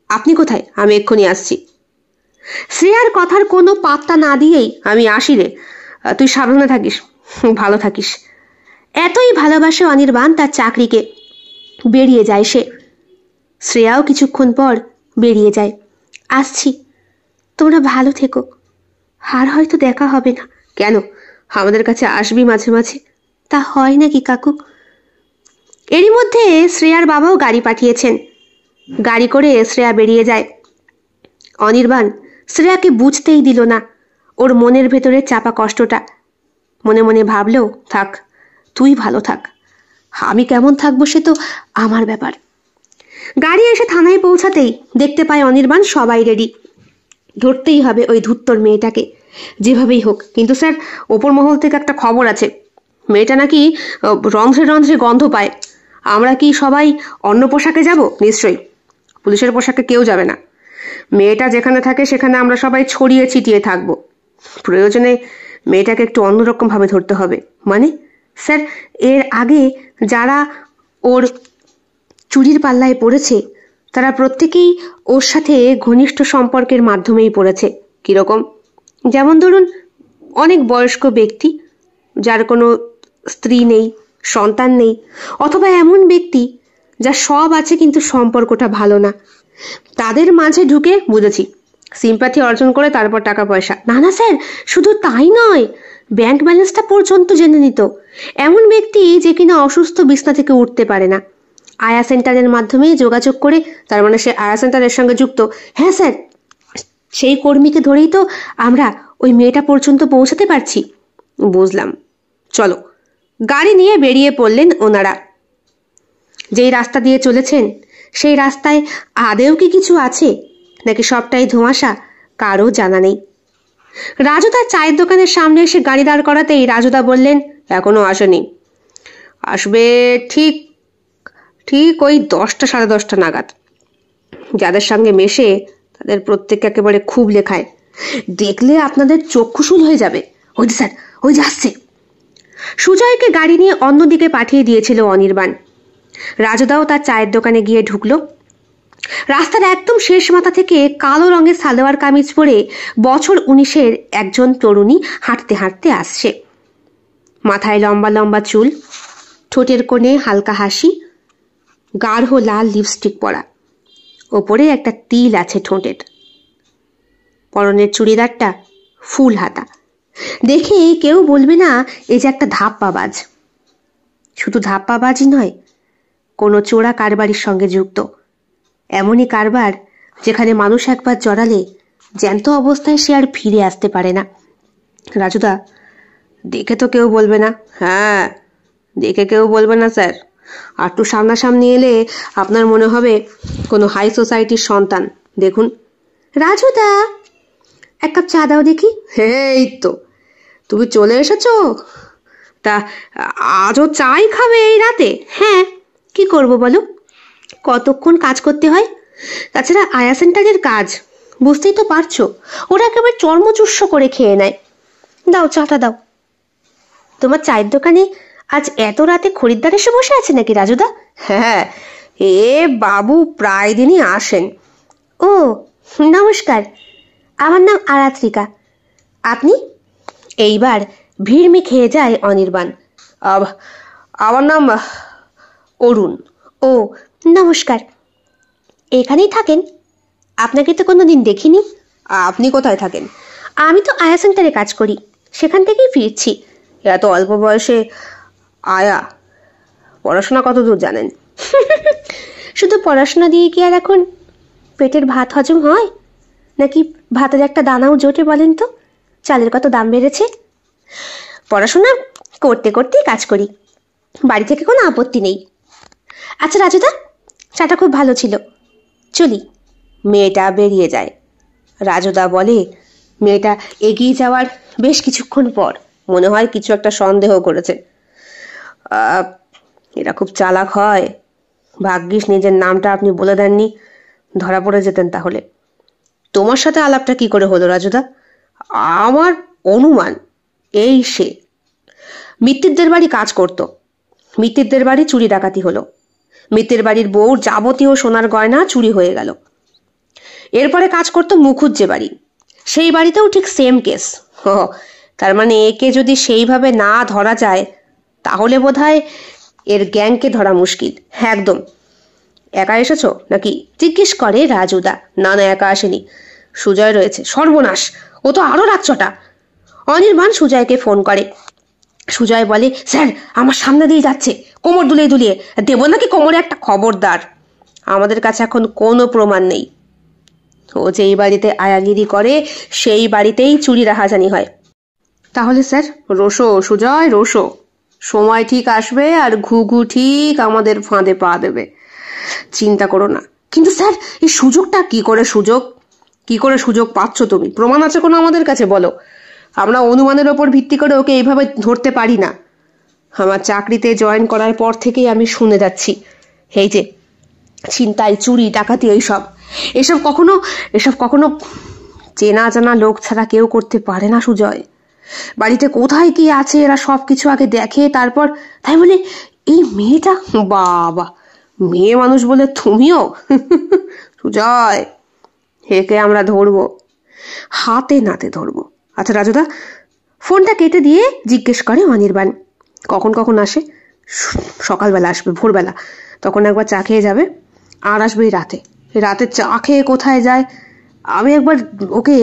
আপনি কোথায়? আমি এক্ষুনি আসছি। শ্রেয়ার কথার কোনো পাত্তা না দিয়েই, আমি আসি রে, তুই সাবধানে থাকিস, ভালো থাকিস। এতই ভালোবাসে অনির্বাণ তার চাকরিকে। বেরিয়ে যায় সে। শ্রেয়াও কিছুক্ষণ পর বেরিয়ে যায়। আসছি, তোমরা ভালো থেকো। আর হয়তো দেখা হবে না। কেন? আমাদের কাছে আসবি মাঝে মাঝে। তা হয় নাকি কাকু? এরই মধ্যে শ্রেয়ার বাবাও গাড়ি পাঠিয়েছেন। গাড়ি করে শ্রেয়া বেরিয়ে যায়। অনির্বাণ শ্রেয়াকে বুঝতেই দিল না ওর মনের ভেতরে চাপা কষ্টটা। মনে মনে ভাবলেও, থাক, তুই ভালো থাক, আমি কেমন থাকবো সে তো আমার ব্যাপার। গাড়ি এসে থানায় পৌঁছাতেই দেখতে পায় অনির্বাণ সবাই রেডি। ধরতেই হবে ওই ধুত্তর মেয়েটাকে যেভাবেই হোক। কিন্তু স্যার, ওপর মহল থেকে একটা খবর আছে, মেয়েটা নাকি রন্ধ্রে রন্ধ্রে গন্ধ পায়। আমরা কি সবাই অন্য পোশাকে যাব? নিশ্চয়ই, পুলিশের পোশাকে কেউ যাবে না। মেয়েটা যেখানে থাকে সেখানে আমরা সবাই ছড়িয়ে ছিটিয়ে থাকবো। প্রয়োজনে মেয়েটাকে একটু অন্যরকম ভাবে ধরতে হবে। মানে স্যার, এর আগে যারা ওর চুরির পাল্লায় পড়েছে তারা প্রত্যেকেই ওর সাথে ঘনিষ্ঠ সম্পর্কের মাধ্যমেই পড়েছে। কিরকম? যেমন ধরুন, অনেক বয়স্ক ব্যক্তি যার কোনো স্ত্রী নেই, সন্তান নেই, অথবা এমন ব্যক্তি যার সব আছে কিন্তু সম্পর্কটা ভালো না, তাদের মাঝে ঢুকে, বুঝেছি, সিম্প্যাথি অর্জন করে তারপর টাকা পয়সা। না না স্যার, শুধু তাই নয়, ব্যাংক ব্যালেন্সটা পর্যন্ত জেনে নিত। এমন ব্যক্তি যে কিনা অসুস্থ, বিছনা থেকে উঠতে পারে না, আয়া সেন্টারের মাধ্যমে যোগাযোগ করে, তার মানে সে আয়া সেন্টারের সঙ্গে যুক্ত। হ্যাঁ স্যার, সেই কর্মীকে ধরেই তো আমরা ওই মেয়েটা পর্যন্ত পৌঁছাতে পারছি। বুঝলাম, চলো। গাড়ি নিয়ে বেরিয়ে পড়লেন ওনারা। যেই রাস্তা দিয়ে চলেছেন সেই রাস্তায় আদেও কি কিছু আছে নাকি সবটাই ধোঁয়াশা কারও জানা নেই। রাজু তার চায়ের দোকানের সামনে এসে গাড়ি দাঁড় করাতেই রাজুদা বললেন, এখনো আসেনি, আসবে ঠিক ঠিক ওই 10টা 10:30 নাগাদ। যাদের সঙ্গে মেশে তাদের প্রত্যেককে একেবারে খুব লেখায়, দেখলে আপনাদের চক্ষুশূল হয়ে যাবে। ওই যে স্যার, ওই যে আসছে। সুজয়কে গাড়ি নিয়ে অন্যদিকে পাঠিয়ে দিয়েছিল অনির্বাণ। রাজুদাও তার চায়ের দোকানে গিয়ে ঢুকলো। রাস্তার একদম শেষ মাথা থেকে কালো রঙের সালোয়ার কামিজ পরে বছর 19-এর একজন তরুণী হাঁটতে হাঁটতে আসছে। মাথায় লম্বা লম্বা চুল, ঠোঁটের কোণে হালকা হাসি, গাঢ় লাল লিপস্টিক পরা, ওপরে একটা তিল আছে ঠোঁটের। পরনের চুড়িদারটা ফুল হাতা, দেখে কেউ বলবে না এই যে একটা ধাপ্পাবাজ। শুধু ধাপ্পাবাজই নয়, কোনো চোরা কারবারির সঙ্গে যুক্ত। এমনই কারবার যেখানে মানুষ একবার জড়ালে জ্যান্ত অবস্থায় সে আর ফিরে আসতে পারে না। রাজুদা, দেখে তো কেউ বলবে না? হ্যাঁ, দেখে কেউ বলবে না স্যার। আর একটু সামনাসামনি এলে আপনার মনে হবে কোনো হাই সোসাইটির সন্তান। দেখুন। রাজুদা, এক কাপ চা দাও দেখি। এই তো তুমি চলে এসেছো? তা আজও চাই খাবে এই রাতে? হ্যাঁ, কি করব বলো, কতক্ষণ কাজ করতে হয়। তাছাড়া আয়া সেন্টারের কাজ বুঝতেই তো পারছো, ওরা একেবারে চর্মচুষ্য করে খেয়ে নেয়। দাও চাটা দাও। তোমার চায়ের দোকানে আজ এত রাতে খরিদ্দার এসে বসে আছে নাকি রাজুদা? হ্যাঁ, এ বাবু প্রায় দিনই আসেন। ও নমস্কার, আমার নাম আরাত্রিকা। আপনি? এইবার ভিড়মি খেয়ে যায় অনির্বাণ। আমার নাম অরুণ। ও নমস্কার। এখানেই থাকেন? আপনাকে তো কোনোদিন দেখিনি। আপনি কোথায় থাকেন? আমি তো আয়া সেন্টারে কাজ করি, সেখান থেকেই ফিরছি। এত অল্প বয়সে আয়া? পড়াশোনা কত দূর জানেন? শুধু পড়াশোনা দিয়ে কি আর এখন পেটের ভাত হজম হয় নাকি ভাতের একটা দানাও জোটে বলেন তো? চালের কত দাম বেড়েছে। পড়াশোনা করতে করতেই কাজ করি, বাড়ি থেকে কোনো আপত্তি নেই। আচ্ছা রাজুদা, চাটা খুব ভালো ছিল, চলি। মেয়েটা বেরিয়ে যায়। রাজুদা বলে, মেয়েটা এগিয়ে যাওয়ার বেশ কিছুক্ষণ পর মনে হয় কিছু একটা সন্দেহ করেছে। এরা খুব চালাক হয়। ভাগ্যিস নিজের নামটা আপনি বলে দেননি, ধরা পড়ে যেতেন তাহলে। তোমার সাথে আলাপটা কি করে হলো রাজুদা? আমার অনুমান এই সে মিত্তিরদের বাড়ি কাজ করত। মিত্তিরদের বাড়ি চুরি ডাকাতি হলো। মিত্তির বাড়ির বউর যাবতীয় সোনার গয়না চুরি হয়ে গেল। এরপরে কাজ করতো মুখুজ্জে বাড়ি, সেই বাড়িতেও ঠিক সেম কেস। তার মানে একে যদি সেইভাবে না ধরা যায় তাহলে বোধহয় এর গ্যাংকে ধরা মুশকিল। একদম। একা এসেছো নাকি জিজ্ঞেস করে রাজুদা। না না, একা আসেনি, সুজয় রয়েছে। সর্বনাশ, ও তো আরো রাতচটা। অনির্বাণ সুজয়কে ফোন করে। সুজয় বলে, স্যার আমার সামনে দিয়ে যাচ্ছে, কোমর দুলিয়ে দুলিয়ে। দেব নাকি কোমরে একটা? খবরদার, আমাদের কাছে এখন কোনো প্রমাণ নেই। ও যেই বাড়িতে আয়াগিরি করে সেই বাড়িতেই চুরি রাহাজানি হয়। তাহলে স্যার রোসো সুজয়, রোসো। সময় ঠিক আসবে আর ঘুঘু ঠিক আমাদের ফাঁদে পা দেবে, চিন্তা করো না। কিন্তু স্যার, এই সুযোগটা কি করে সুযোগ পাচ্ছ তুমি? প্রমাণ আছে কোনো আমাদের কাছে? বলো। আমরা অনুমানের ওপর ভিত্তি করে ওকে এইভাবে ধরতে পারি না। আমার চাকরিতে জয়েন করার পর থেকেই আমি শুনে যাচ্ছি, এই যে ছিনতাই, চুরি, ডাকাতি, এসব কখনো চেনা জানা লোক ছাড়া কেউ করতে পারে না সুজয়। বাড়িতে কোথায় কি আছে এরা সবকিছু আগে দেখে, তারপর। তাই বলে এই মেয়েটা, বাবা, মেয়ে মানুষ বলে তুমিও? সুজয়, একে আমরা ধরবো, হাতে নাতে ধরবো। আচ্ছা রাজুদা, ফোনটা কেটে দিয়ে জিজ্ঞেস করে অনির্বাণ, কখন আসে? সকালবেলা আসবে, ভোরবেলা, তখন একবার চা খেয়ে যাবে, আর আসবে রাতে চা খেয়ে কোথায় যায়? আমি একবার ওকে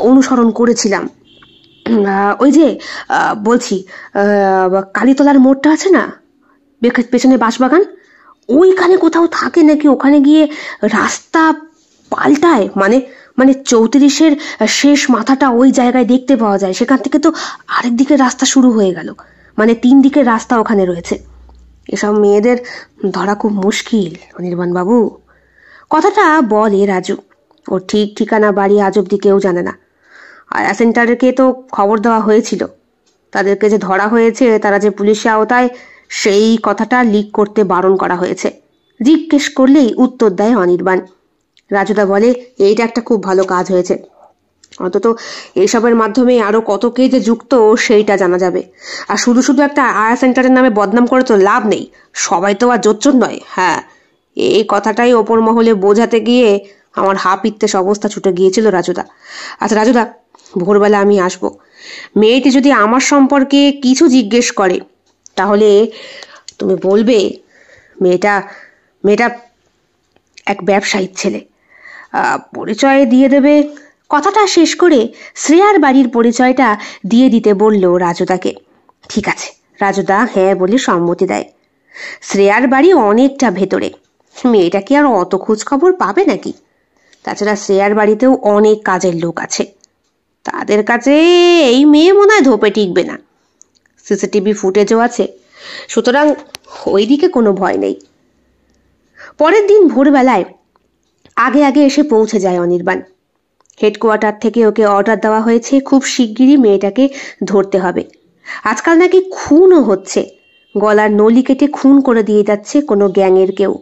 অনুসরণ করেছিলাম। ওই যে বলছি, কালীতলার মোড়টা আছে না, পেছনে বাঁশবাগান, ওইখানে কোথাও থাকে নাকি। ওখানে গিয়ে রাস্তা পাল্টায়, মানে 34-এর শেষ মাথাটা ওই জায়গায় দেখতে পাওয়া যায়। সেখান থেকে তো আরেক দিকে রাস্তা শুরু হয়ে গেল, 3 দিকের রাস্তা ওখানে রয়েছে। এসব মেয়েদের ধরা খুব মুশকিল অনির্বাণ বাবু। কথাটা বলে রাজু। ওর ঠিক ঠিকানা বাড়ি আজ অব্দি কেউ জানে না। আয়া সেন্টারকে তো খবর দেওয়া হয়েছিল, তাদেরকে যে ধরা হয়েছে, তারা যে পুলিশের আওতায়, সেই কথাটা লিক করতে বারণ করা হয়েছে। জিজ্ঞেস করলেই উত্তর দেয় অনির্বাণ। রাজুদা বলে, এইটা একটা খুব ভালো কাজ হয়েছে, অন্তত এইসবের মাধ্যমে আরো কত কে যে যুক্ত সেইটা জানা যাবে। আর শুধু শুধু একটা আয়া সেন্টারের নামে বদনাম করে তো লাভ নেই, সবাই তো আর জোচ্চোর নয়। হ্যাঁ, এই কথাটাই ওপর মহলে বোঝাতে গিয়ে আমার হা পিত্তে অবস্থা ছুটে গিয়েছিল রাজুদা। আচ্ছা রাজুদা, ভোরবেলা আমি আসবো। মেয়েটি যদি আমার সম্পর্কে কিছু জিজ্ঞেস করে তাহলে তুমি বলবে মেয়েটা মেয়েটা এক ব্যবসায়ীর ছেলে, পরিচয় দিয়ে দেবে। কথাটা শেষ করে শ্রেয়ার বাড়ির পরিচয়টা দিয়ে দিতে বলল রাজুদাকে। ঠিক আছে, রাজুদা হ্যাঁ বলে সম্মতি দেয়। শ্রেয়ার বাড়ি অনেকটা ভেতরে, মেয়েটা কি আর অত খোঁজ খবর পাবে নাকি? তাছাড়া শ্রেয়ার বাড়িতেও অনেক কাজের লোক আছে, তাদের কাছে এই মেয়ে মনে হয় ধোপে টিকবে না। সিসিটিভি ফুটেজও আছে, সুতরাং ওইদিকে কোনো ভয় নেই। পরের দিন ভোরবেলায় আগে আগে এসে পৌঁছে যায় অনির্বাণ। হেডকোয়ার্টার থেকে ওকে অর্ডার দেওয়া হয়েছে খুব শিগগিরই মেয়েটাকে ধরতে হবে। আজকাল নাকি খুনও হচ্ছে, গলার নলি কেটে খুন করে দিয়ে যাচ্ছে কোনো গ্যাংয়ের কেউ।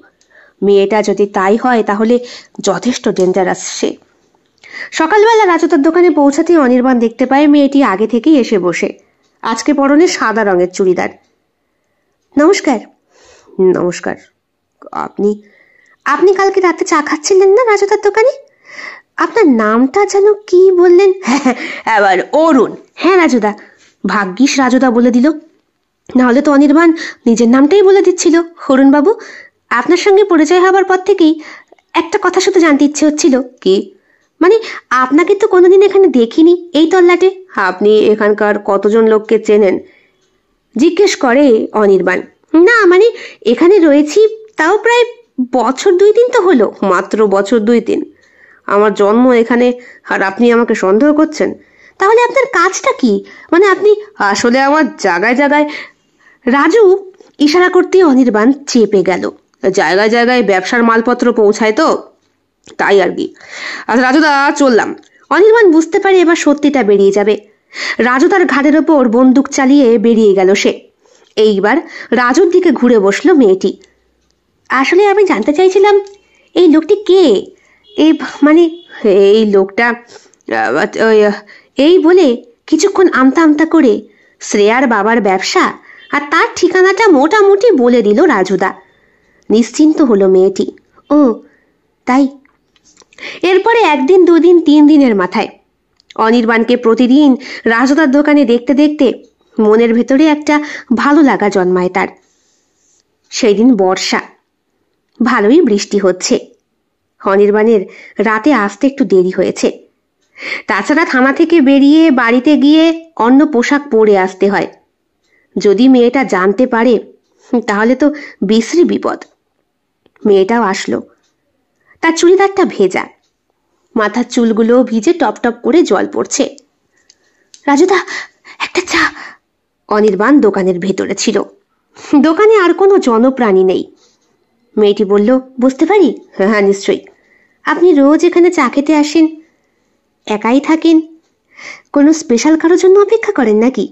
মেয়েটা যদি তাই হয় তাহলে যথেষ্ট ডেঞ্জারাস সে। সকালবেলা রাজুদার দোকানে পৌঁছাতেই অনির্বাণ দেখতে পায় মেয়েটি আগে থেকেই এসে বসে, আজকে পরনে সাদা রঙের চুড়িদার। নমস্কার। নমস্কার। আপনি আপনি কালকে রাতে চা খাচ্ছিলেন না রাজুদার দোকানে? আপনার নামটা যেন কি বললেন? এবার অরুণ। হ্যাঁ রাজুদা। ভাগ্যিস রাজুদা বলে দিল, নাহলে তো অনির্বাণ নিজের নামটাই বলে দিচ্ছিল। অরুণ বাবু, আপনার সঙ্গে পরিচয় হবার পর থেকেই একটা কথা শুধু জানতে ইচ্ছে হচ্ছিল। কি? মানে আপনাকে তো কোনোদিন এখানে দেখিনি এই তল্লাটে। আপনি এখানকার কতজন লোককে চেনেন? জিজ্ঞেস করে অনির্বাণ। না মানে এখানে রয়েছি তাও প্রায় বছর 2-3 তো হলো। মাত্র বছর 2-3? আমার জন্ম এখানে, আর আপনি আমাকে সন্দেহ করছেন? তাহলে আপনার কাজটা কি? মানে আপনি আসলে আমার জায়গায় জায়গায়। রাজু ইশারা করতে অনির্বাণ চেপে গেল। জায়গায় জায়গায় ব্যবসার মালপত্র পৌঁছায় তো, তাই আর কি। আচ্ছা রাজুদা, চললাম। অনির্বাণ বুঝতে পারে এবার সত্যিটা বেরিয়ে যাবে। রাজু তার ঘাড়ের ওপর বন্দুক চালিয়ে বেরিয়ে গেল সে। এইবার রাজুর দিকে ঘুরে বসলো মেয়েটি। আসলে আমি জানতে চাইছিলাম এই লোকটি কে? এই মানে এই লোকটা এই বলে কিছুক্ষণ আমতা আমতা করে শ্রেয়ার বাবার ব্যবসা আর তার ঠিকানাটা মোটামুটি বলে দিল রাজুদা। নিশ্চিন্ত হলো মেয়েটি। ও তাই? এরপরে 1 দিন 2 দিন 3 দিনের মাথায় অনির্বাণকে প্রতিদিন রাজুদার দোকানে দেখতে দেখতে মনের ভেতরে একটা ভালো লাগা জন্মায় তার। সেই দিন বর্ষা, ভালোই বৃষ্টি হচ্ছে। অনির্বাণের রাতে আসতে একটু দেরি হয়েছে। তাছাড়া থানা থেকে বেরিয়ে বাড়িতে গিয়ে অন্য পোশাক পরে আসতে হয়। যদি মেয়েটা জানতে পারে তাহলে তো বিশ্রী বিপদ। মেয়েটাও আসলো। তার চুড়িদারটা ভেজা, মাথার চুলগুলো ভিজে টপ টপ করে জল পড়ছে। রাজুদা, একটা চা। অনির্বাণ দোকানের ভেতরে ছিল। দোকানে আর কোনো জনপ্রাণী নেই। মেয়েটি বলল, বুঝতে পারি? হ্যাঁ নিশ্চয়ই। আপনি রোজ এখানে চা খেতে আসেন, একাই থাকেন, কোনো স্পেশাল কারোর জন্য অপেক্ষা করেন নাকি?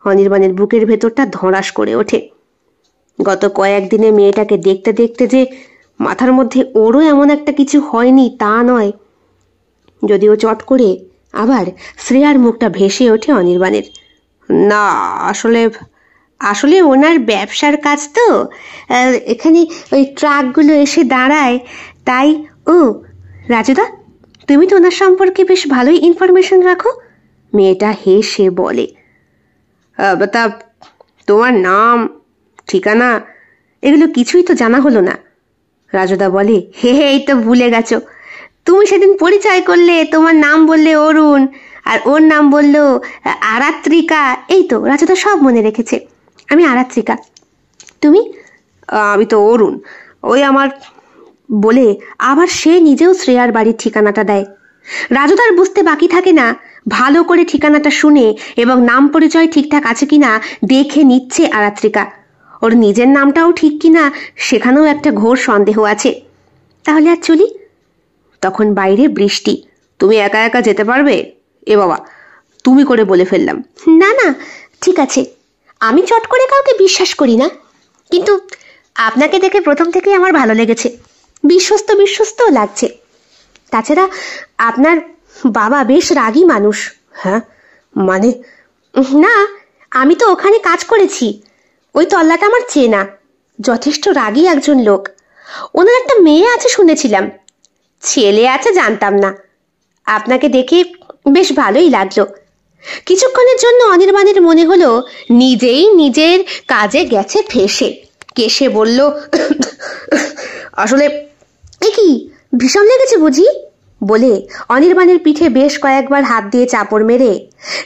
অনির্বাণের বুকের ভেতরটা ধড়াস করে ওঠে। গত কয়েকদিনে মেয়েটাকে দেখতে দেখতে যে মাথার মধ্যে ওরও এমন একটা কিছু হয়নি তা নয়। যদিও চট করে আবার শ্রেয়ার মুখটা ভেসে ওঠে অনির্বাণের। না আসলে আসলে ওনার ব্যবসার কাজ তো, এখানে ওই ট্রাকগুলো এসে দাঁড়ায় তাই। ও রাজুদা, তুমি তো ওনার সম্পর্কে বেশ ভালোই ইনফরমেশন রাখো। মেয়েটা হেসে বলে। তা তোমার নাম, ঠিকানা এগুলো কিছুই তো জানা হলো না। রাজুদা বলে, হে হে, এই তো ভুলে গেছো। তুমি সেদিন পরিচয় করলে, তোমার নাম বললে অরুণ, আর ওর নাম বললো আরাত্রিকা। এই তো রাজুদা সব মনে রেখেছে। আমি আরাত্রিকা। তুমি? আমি তো অরুণ। ওই আমার বলে আবার সে নিজেও শ্রেয়ার বাড়ির ঠিকানাটা দেয়। রাজুদার বুঝতে বাকি থাকে না, ভালো করে ঠিকানাটা শুনে এবং নাম পরিচয় ঠিকঠাক আছে কিনা দেখে নিচ্ছে আরাত্রিকা। ওর নিজের নামটাও ঠিক কিনা সেখানেও একটা ঘোর সন্দেহ আছে। তাহলে আর চলি। তখন বাইরে বৃষ্টি। তুমি একা একা যেতে পারবে? এ বাবা, তুমি করে বলে ফেললাম। না না, ঠিক আছে, আমি চট করে কাউকে বিশ্বাস করি না, কিন্তু আপনাকে দেখে প্রথম থেকেই আমার ভালো লেগেছে, বিশ্বস্ত বিশ্বস্তও লাগছে। তাছাড়া আপনার বাবা বেশ রাগী মানুষ। হ্যাঁ মানে? না, আমি তো ওখানে কাজ করেছি, ওই তল্লাটা আমার চেনা, যথেষ্ট রাগী একজন লোক। ওনার একটা মেয়ে আছে শুনেছিলাম, ছেলে আছে জানতাম না। আপনাকে দেখে বেশ ভালোই লাগলো। কিছুক্ষণের জন্য অনির্বাণের মনে হলো নিজেই নিজের কাজে গেছে ফেসে। কেসে বলল, আসলে এ কি ভীষণ লেগেছে বুঝি? বলে অনির্বাণের পিঠে বেশ কয়েকবার হাত দিয়ে চাপড় মেরে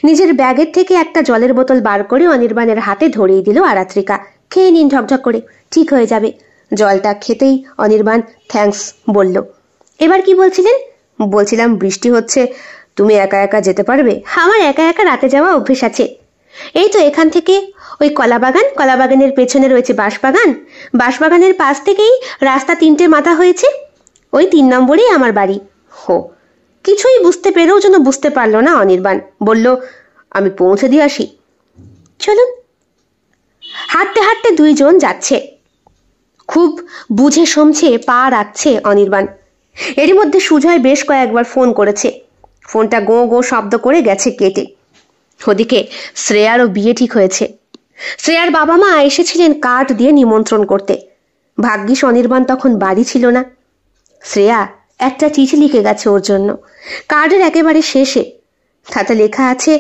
নিজের ব্যাগের থেকে একটা জলের বোতল বার করে অনির্বাণের হাতে ধরিয়ে দিল আরাত্রিকা। খেয়ে নিন ঝকঝক করে, ঠিক হয়ে যাবে। জলটা খেতেই অনির্বাণ থ্যাঙ্কস বলল। এবার কি বলছিলেন? বলছিলাম বৃষ্টি হচ্ছে, তুমি একা একা যেতে পারবে? আমার একা একা রাতে যাওয়া অভ্যেস আছে। এই তো এখান থেকে ওই কলাবাগান, কলাবাগানের পেছনে রয়েছে বাঁশবাগান, বাঁশবাগানের পাশ থেকেই রাস্তা 3টে মাথা হয়েছে, ওই 3 নম্বরেই আমার বাড়ি। হো, কিছুই বুঝতে পেরেও যেন বুঝতে পারলো না অনির্বাণ। বলল, আমি পৌঁছে দিয়ে আসি। চলুন। হাঁটতে হাঁটতে দুইজন যাচ্ছে। খুব বুঝে সমঝে পা রাখছে অনির্বাণ। এরই মধ্যে সুজয় বেশ কয়েকবার ফোন করেছে, ফোনটা গো গো শব্দ করে গেছে কেটে। ওদিকে শ্রেয়ারও বিয়ে ঠিক হয়েছে। শ্রেয়ার বাবা মা এসেছিলেন কার্ড দিয়ে নিমন্ত্রণ করতে। ভাগ্যিস অনির্বাণ তখন বাড়ি ছিল না। শ্রেয়া একটা চিঠি লিখে গেছে ওর জন্য, কার্ডের একেবারে শেষে। তাতে লেখা আছে,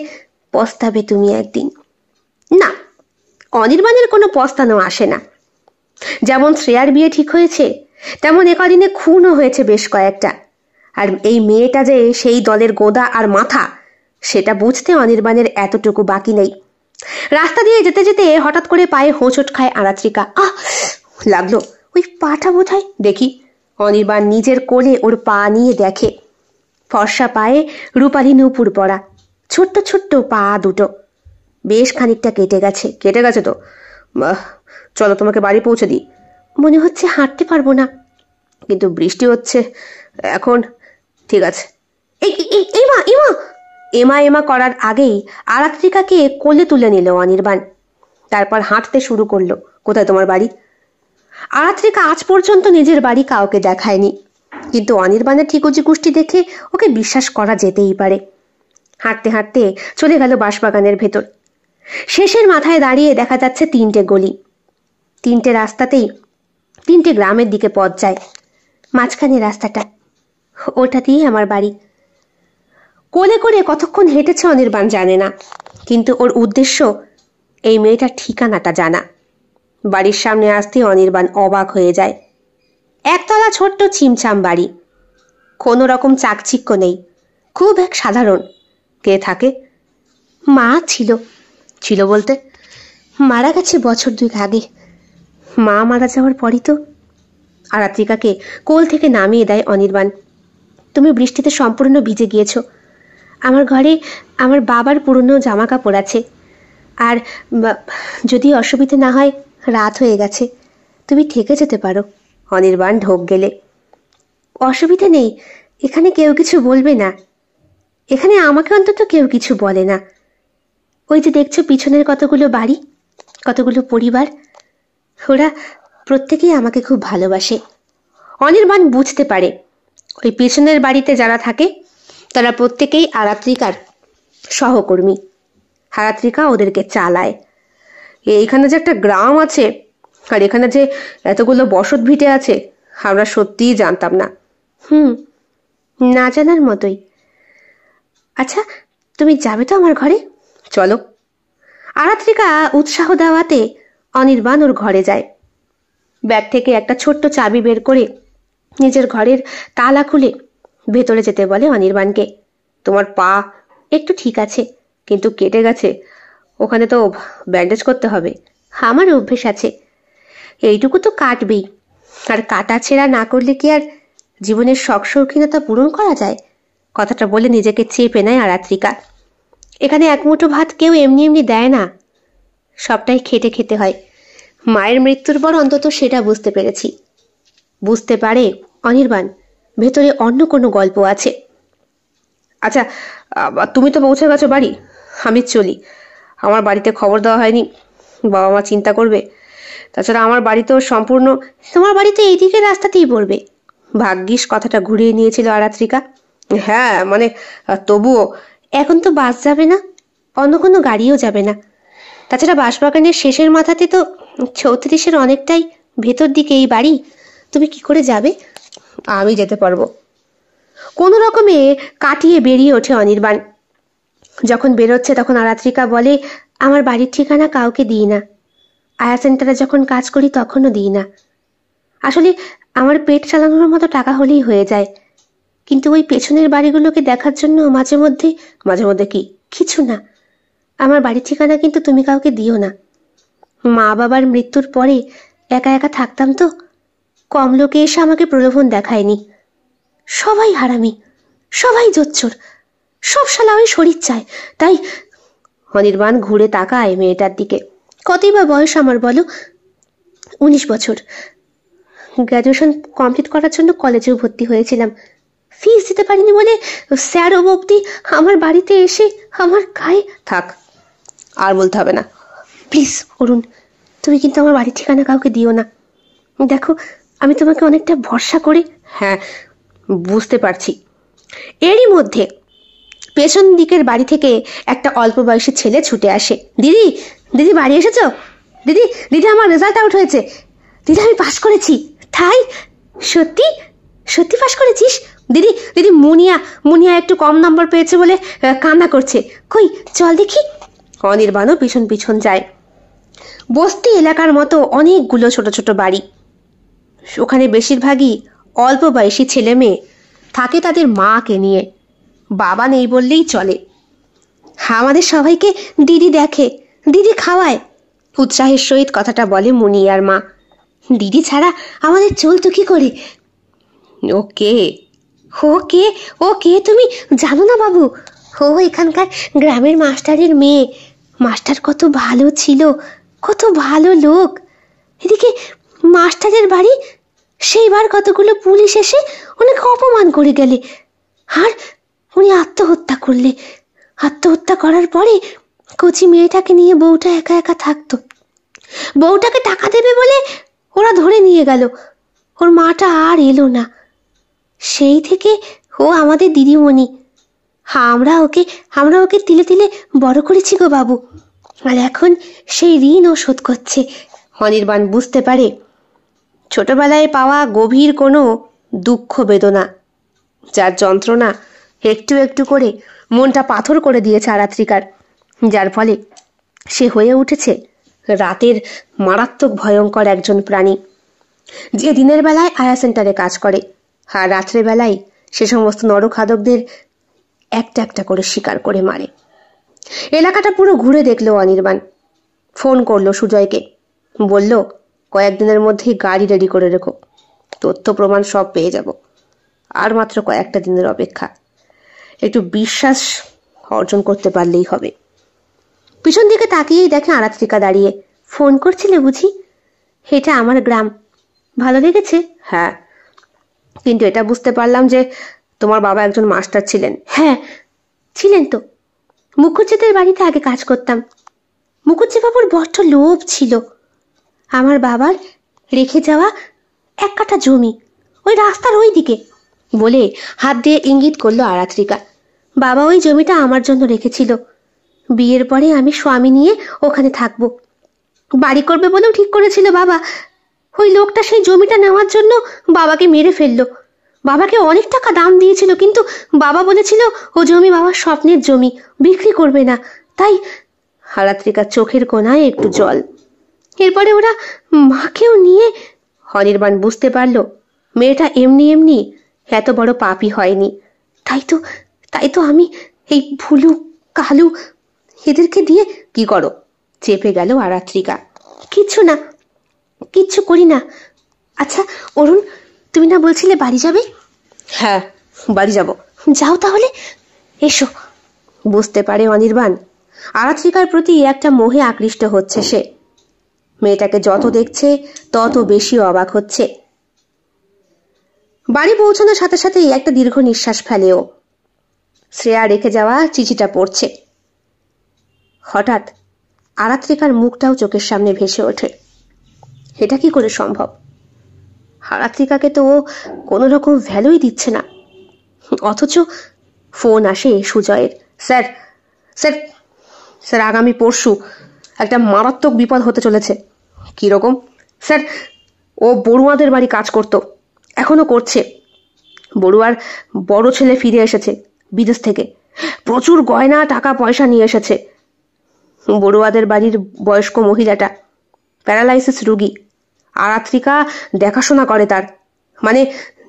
পস্তাবে তুমি একদিন। না, অনির্বাণের কোনো পস্তানো আসে না। যেমন শ্রেয়ার বিয়ে ঠিক হয়েছে, তেমন একদিনে খুনও হয়েছে বেশ কয়েকটা। আর এই মেয়েটা যে সেই দলের গোদা আর মাথা, সেটা বুঝতে অনির্বাণের এতটুকু বাকি নেই। রাস্তা দিয়ে যেতে যেতে হঠাৎ করে পায়ে হোঁচট খায় আরাত্রিকা। আহ লাগলো, ওই পাটা বোধহয়। দেখি। অনির্বাণ নিজের কোলে ওর পা নিয়ে দেখে। ফর্সা পায়ে রূপালী নূপুর পরা, ছোট্ট ছোট্ট পা দুটো। বেশ খানিকটা কেটে গেছে। কেটে গেছে তো? চলো তোমাকে বাড়ি পৌঁছে দিই। মনে হচ্ছে হাঁটতে পারবো না। কিন্তু বৃষ্টি হচ্ছে এখন। ঠিক আছে। এমা এমা এমা এমা করার আগেই আরাত্রিকাকে কোলে তুলে নিল অনির্বাণ। তারপর হাঁটতে শুরু করলো। কোথায় তোমার বাড়ি? আরাত্রিকা আজ পর্যন্ত নিজের বাড়ি কাউকে দেখায়নি, কিন্তু অনির্বাণের ঠিকুজি কুষ্টি দেখে ওকে বিশ্বাস করা যেতেই পারে। হাঁটতে হাঁটতে চলে গেল বাঁশবাগানের ভেতর। শেষের মাথায় দাঁড়িয়ে দেখা যাচ্ছে 3টে গলি। 3টে রাস্তাতেই 3টে গ্রামের দিকে পথ যায়। মাঝখানে রাস্তাটা, ওটা দিয়ে আমার বাড়ি। কোলে করে কতক্ষণ হেঁটেছে অনির্বাণ জানে না, কিন্তু ওর উদ্দেশ্য এই মেয়েটার ঠিকানাটা জানা। বাড়ির সামনে আসতে অনির্বাণ অবাক হয়ে যায়। একতলা ছোট্ট ছিমছাম বাড়ি, কোনো রকম চাকচিক্য নেই, খুব এক সাধারণ। কে থাকে? মা ছিল। ছিল বলতে? মারা গেছে বছর 2 আগে। মা মারা যাওয়ার পরই তো। আরাত্রিকাকে কোল থেকে নামিয়ে দেয় অনির্বাণ। তুমি বৃষ্টিতে সম্পূর্ণ ভিজে গিয়েছো। আমার ঘরে আমার বাবার পুরনো জামা কাপড় আছে, আর যদি অসুবিধা না হয়, রাত হয়ে গেছে, তুমি থেকে যেতে পারো। অনির্বাণ ঢোক গেলে। অসুবিধা নেই, এখানে কেউ কিছু বলবে না। এখানে আমাকে অন্তত কেউ কিছু বলে না। ওই যে দেখছো পিছনের কতগুলো বাড়ি, কতগুলো পরিবার, ওরা প্রত্যেকেই আমাকে খুব ভালোবাসে। অনির্বাণ বুঝতে পারে ওই পিছনের বাড়িতে যারা থাকে তারা প্রত্যেকেই আরাত্রিকার সহকর্মী। আরাত্রিকা ওদেরকে চালায়। এইখানে যে একটা গ্রাম আছে, আর এখানে যে এতগুলো বসত ভিটে আছে, আমরা সত্যিই জানতাম না। না জানার মতোই। আচ্ছা, তুমি যাবে তো আমার ঘরে? চলো। আরাত্রিকা উৎসাহ দেওয়াতে অনির্বাণ ওর ঘরে যায়। ব্যাগ থেকে একটা ছোট্ট চাবি বের করে নিজের ঘরের তালা খুলে ভেতরে যেতে বলে অনির্বাণকে। তোমার পা একটু ঠিক আছে, কিন্তু কেটে গেছে, ওখানে তো ব্যান্ডেজ করতে হবে। আমার অভ্যেস আছে, এইটুকু তো কাটবেই। আর কাটা ছেঁড়া না করলে কি আর জীবনের শখ শৌখিনতা পূরণ করা যায়? কথাটা বলে নিজেকে চেপে নেয় আরাত্রিকা। এখানে এক মুঠো ভাত কেউ এমনি এমনি দেয় না, সবটাই খেটে খেতে হয়। মায়ের মৃত্যুর পর অন্তত সেটা বুঝতে পেরেছি। বুঝতে পারে অনির্বাণ ভেতরে অন্য কোনো গল্প আছে। আচ্ছা, তুমি তো পৌঁছে গেছো বাড়ি, আমি চলি। আমার বাড়িতে খবর দেওয়া হয়নি, বাবা মা চিন্তা করবে। তাছাড়া আমার বাড়ি তো সম্পূর্ণ। তোমার বাড়িতে এইদিকে রাস্তাতেই পড়বে। ভাগ্যিস কথাটা ঘুরিয়ে নিয়েছিল আরাত্রিকা। হ্যাঁ মানে তবুও এখন তো বাস যাবে না, অন্য কোনো গাড়িও যাবে না। তাছাড়া বাঁশবাগানের শেষের মাথাতে তো 34-এর অনেকটাই ভেতর দিকে এই বাড়ি। তুমি কি করে যাবে? আমি যেতে পারবো। কোনো রকমে কাটিয়ে বেরিয়ে ওঠে অনির্বাণ। যখন বেরোচ্ছে তখন আরাত্রিকা বলে, আমার বাড়ির ঠিকানা কাউকে দিই না। আয়া সেন্টারে যখন কাজ করি তখনও দিই না। আসলে আমার পেট চালানোর মতো টাকা হলেই হয়ে যায়। কিন্তু ওই পেছনের বাড়িগুলোকে দেখার জন্য মাঝে মধ্যে কি কিছু না, আমার বাড়ির ঠিকানা কিন্তু তুমি কাউকে দিও না। মা বাবার মৃত্যুর পরে একা একা থাকতাম তো, কম লোকে এসে আমাকে প্রলোভন দেখায়নি। সবাই হারামি, সবাই জোচ্চোর, সব শালা ওই শরীর চায়। তাই অনির্বাণ ঘুরে তাকায় মেয়েটার দিকে। কতই বা বয়স আমার বলো? 19 বছর। গ্র্যাজুয়েশন কমপ্লিট করার জন্য কলেজেও ভর্তি হয়েছিলাম। ফিস দিতে পারিনি বলে স্যার অবধি আমার বাড়িতে এসে আমার গায়ে। থাক, আর বলতে হবে না প্লিজ। অরুণ, তুমি কিন্তু আমার বাড়ির ঠিকানা কাউকে দিও না। দেখো, আমি তোমাকে অনেকটা ভরসা করে। হ্যাঁ, বুঝতে পারছি। এরই মধ্যে পেছন দিকের বাড়ি থেকে একটা অল্প বয়সী ছেলে ছুটে আসে। দিদি, দিদি বাড়ি এসেছো? দিদি, দিদি আমার রেজাল্ট আউট হয়েছে। দিদি আমি পাশ করেছি। তাই? সত্যি? সত্যি পাশ করেছিস? দিদি, দিদি মুনিয়া একটু কম নম্বর পেয়েছে বলে কান্না করছে। কই চল দেখি। অনির্বাণও পিছন পিছন যায়। বস্তি এলাকার মতো অনেকগুলো ছোট ছোট বাড়ি। ওখানে বেশিরভাগই অল্প বয়সী ছেলে মেয়ে থাকে তাদের মাকে নিয়ে। বাবা নেই বললেই চলে। আমাদের সবাইকে দিদি দেখে, দিদি খাওয়ায়, উৎসাহের সহিত কথাটা বলে মুনিয়ার মা। দিদি ছাড়া আমাদের চলতো কি করে? ওকে ওকে ওকে তুমি জানো না বাবু, ও এখানকার গ্রামের মাস্টারের মেয়ে। মাস্টার কত ভালো ছিল, কত ভালো লোক। এদিকে মাস্টারের বাড়ি সেইবার কতগুলো পুলিশ এসে অনেক অপমান করে গেলে, আর উনি আত্মহত্যা করলে। আত্মহত্যা করার পরে কচি মেয়েটাকে নিয়ে বউটা একা একা থাকতো। বউটাকে টাকা দেবে বলে ওরা ধরে নিয়ে গেল। ওর মাটা আর এলো না। সেই থেকে ও আমাদের দিদিমণি। আমরা ওকে তিলে তিলে বড় করেছি গো বাবু। আর এখন সেই ঋণ ও শোধ করছে। অনির্বাণ বুঝতে পারে ছোটবেলায় পাওয়া গভীর কোনো দুঃখ বেদনা, যার যন্ত্রণা একটু একটু করে মনটা পাথর করে দিয়েছে আরাত্রিকার, যার ফলে সে হয়ে উঠেছে রাতের মারাত্মক ভয়ঙ্কর একজন প্রাণী, যে দিনের বেলায় আয়া সেন্টারে কাজ করে আর রাত্রে বেলায় সে সমস্ত নরখাদকদের একটা একটা করে শিকার করে মারে। এলাকাটা পুরো ঘুরে দেখলো অনির্বাণ। ফোন করলো সুজয়কে, বলল কয়েকদিনের মধ্যেই গাড়ি রেডি করে রেখো, তথ্য প্রমাণ সব পেয়ে যাব। আর মাত্র কয়েকটা দিনের অপেক্ষা। একটু বিশ্বাস অর্জন করতে পারলেই হবে। পিছন দিকে তাকিয়েই দেখে আরাত্রিকা দাঁড়িয়ে। ফোন করছিলে বুঝি? এটা আমার গ্রাম। ভালো লেগেছে? হ্যাঁ, কিন্তু এটা বুঝতে পারলাম যে তোমার বাবা একজন মাস্টার ছিলেন। হ্যাঁ ছিলেন তো, মুখুজ্জিদের বাড়িতে আগে কাজ করতাম। মুখুজ্জি বাবুর বড্ড লোভ ছিল। আমার বাবার রেখে যাওয়া এক কাঠা জমি ওই রাস্তার ওই দিকে, বলে হাত দিয়ে ইঙ্গিত করলো আরাত্রিকা। বাবা ওই জমিটা আমার জন্য রেখেছিল। বিয়ের পরে আমি স্বামী নিয়ে ওখানে থাকবো, বাড়ি করবে বলেও ঠিক করেছিল বাবা। ওই লোকটা সেই জমিটা নেওয়ার জন্য বাবাকে মেরে ফেললো। বাবাকে অনেক টাকা দাম দিয়েছিল, কিন্তু বাবা বলেছিল ও জমি বাবার স্বপ্নের জমি, বিক্রি করবে না। তাই আরাত্রিকার চোখের কোণায় একটু জল। এরপরে ওরা মাকেও নিয়ে। অনির্বাণ বুঝতে পারলো মেয়েটা এমনি এমনি এত বড় পাপী হয়নি। তাই তো আমি এই ভুলু কালু এদেরকে দিয়ে কি করো? চেপে গেল আরাত্রিকা। কিচ্ছু করি না। আচ্ছা অরুণ, তুমি না বলছিলে বাড়ি যাবে? হ্যাঁ, বাড়ি যাব। যাও তাহলে, এসো। বুঝতে পারে অনির্বাণ আরাত্রিকার প্রতি একটা মোহে আকৃষ্ট হচ্ছে সে। মেয়েটাকে যত দেখছে তত বেশি অবাক হচ্ছে। বাড়ি পৌঁছানোর সাথে সাথেই একটা দীর্ঘ নিঃশ্বাস ফেলেও। শ্রেয়া রেখে যাওয়া চিঠিটা পড়ছে। হঠাৎ আরাত্রিকার মুখটাও চোখের সামনে ভেসে ওঠে। এটা কি করে সম্ভব? আরাত্রিকাকে তো ও কোনো রকম ভ্যালুই দিচ্ছে না, অথচ ফোন আসে সুজয়ের। স্যার স্যার স্যার আগামী পরশু একটা মারাত্মক বিপদ হতে চলেছে। কিরকম? স্যার, ও বড়ুয়াদের বাড়ি কাজ করত, এখনো করছে। বড়ুয়ার বড় ছেলে ফিরে এসেছে বিদেশ থেকে, প্রচুর গয়না টাকা পয়সা নিয়ে এসেছে। বড়ুয়াদের বাড়ির বয়স্ক মহিলাটা প্যারালাইসিস রোগী, আরাত্রিকা দেখাশোনা করে তার। মানে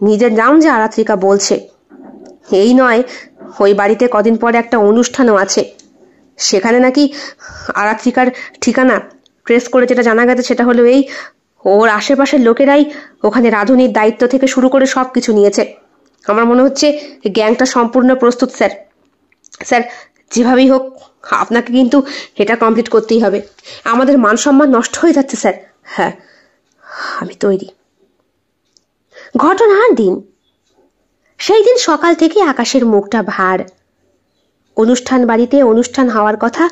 নিজের নাম যে আরাত্রিকা বলছে এই নয়, ওই বাড়িতে কদিন পরে একটা অনুষ্ঠানও আছে, সেখানে নাকি আরাত্রিকার ঠিকানা ট্রেস করে যেটা জানা গেছে সেটা হলো এই, ওর আশেপাশের লোকেরাই ওখানে রাঁধুনির দায়িত্ব থেকে শুরু করে সব কিছু নিয়েছে। আমার মনে হচ্ছে গ্যাংটা সম্পূর্ণ প্রস্তুত স্যার। স্যার, যেভাবেই হোক আপনাকে কিন্তু এটা কমপ্লিট করতেই হবে, আমাদের মান সম্মান নষ্ট হয়ে যাচ্ছে স্যার। হ্যাঁ, আমি তৈরি। ঘটনার দিন, সেই দিন সকাল থেকে আকাশের মুখটা ভার। অনুষ্ঠান বাড়িতে অনুষ্ঠান হওয়ার কথা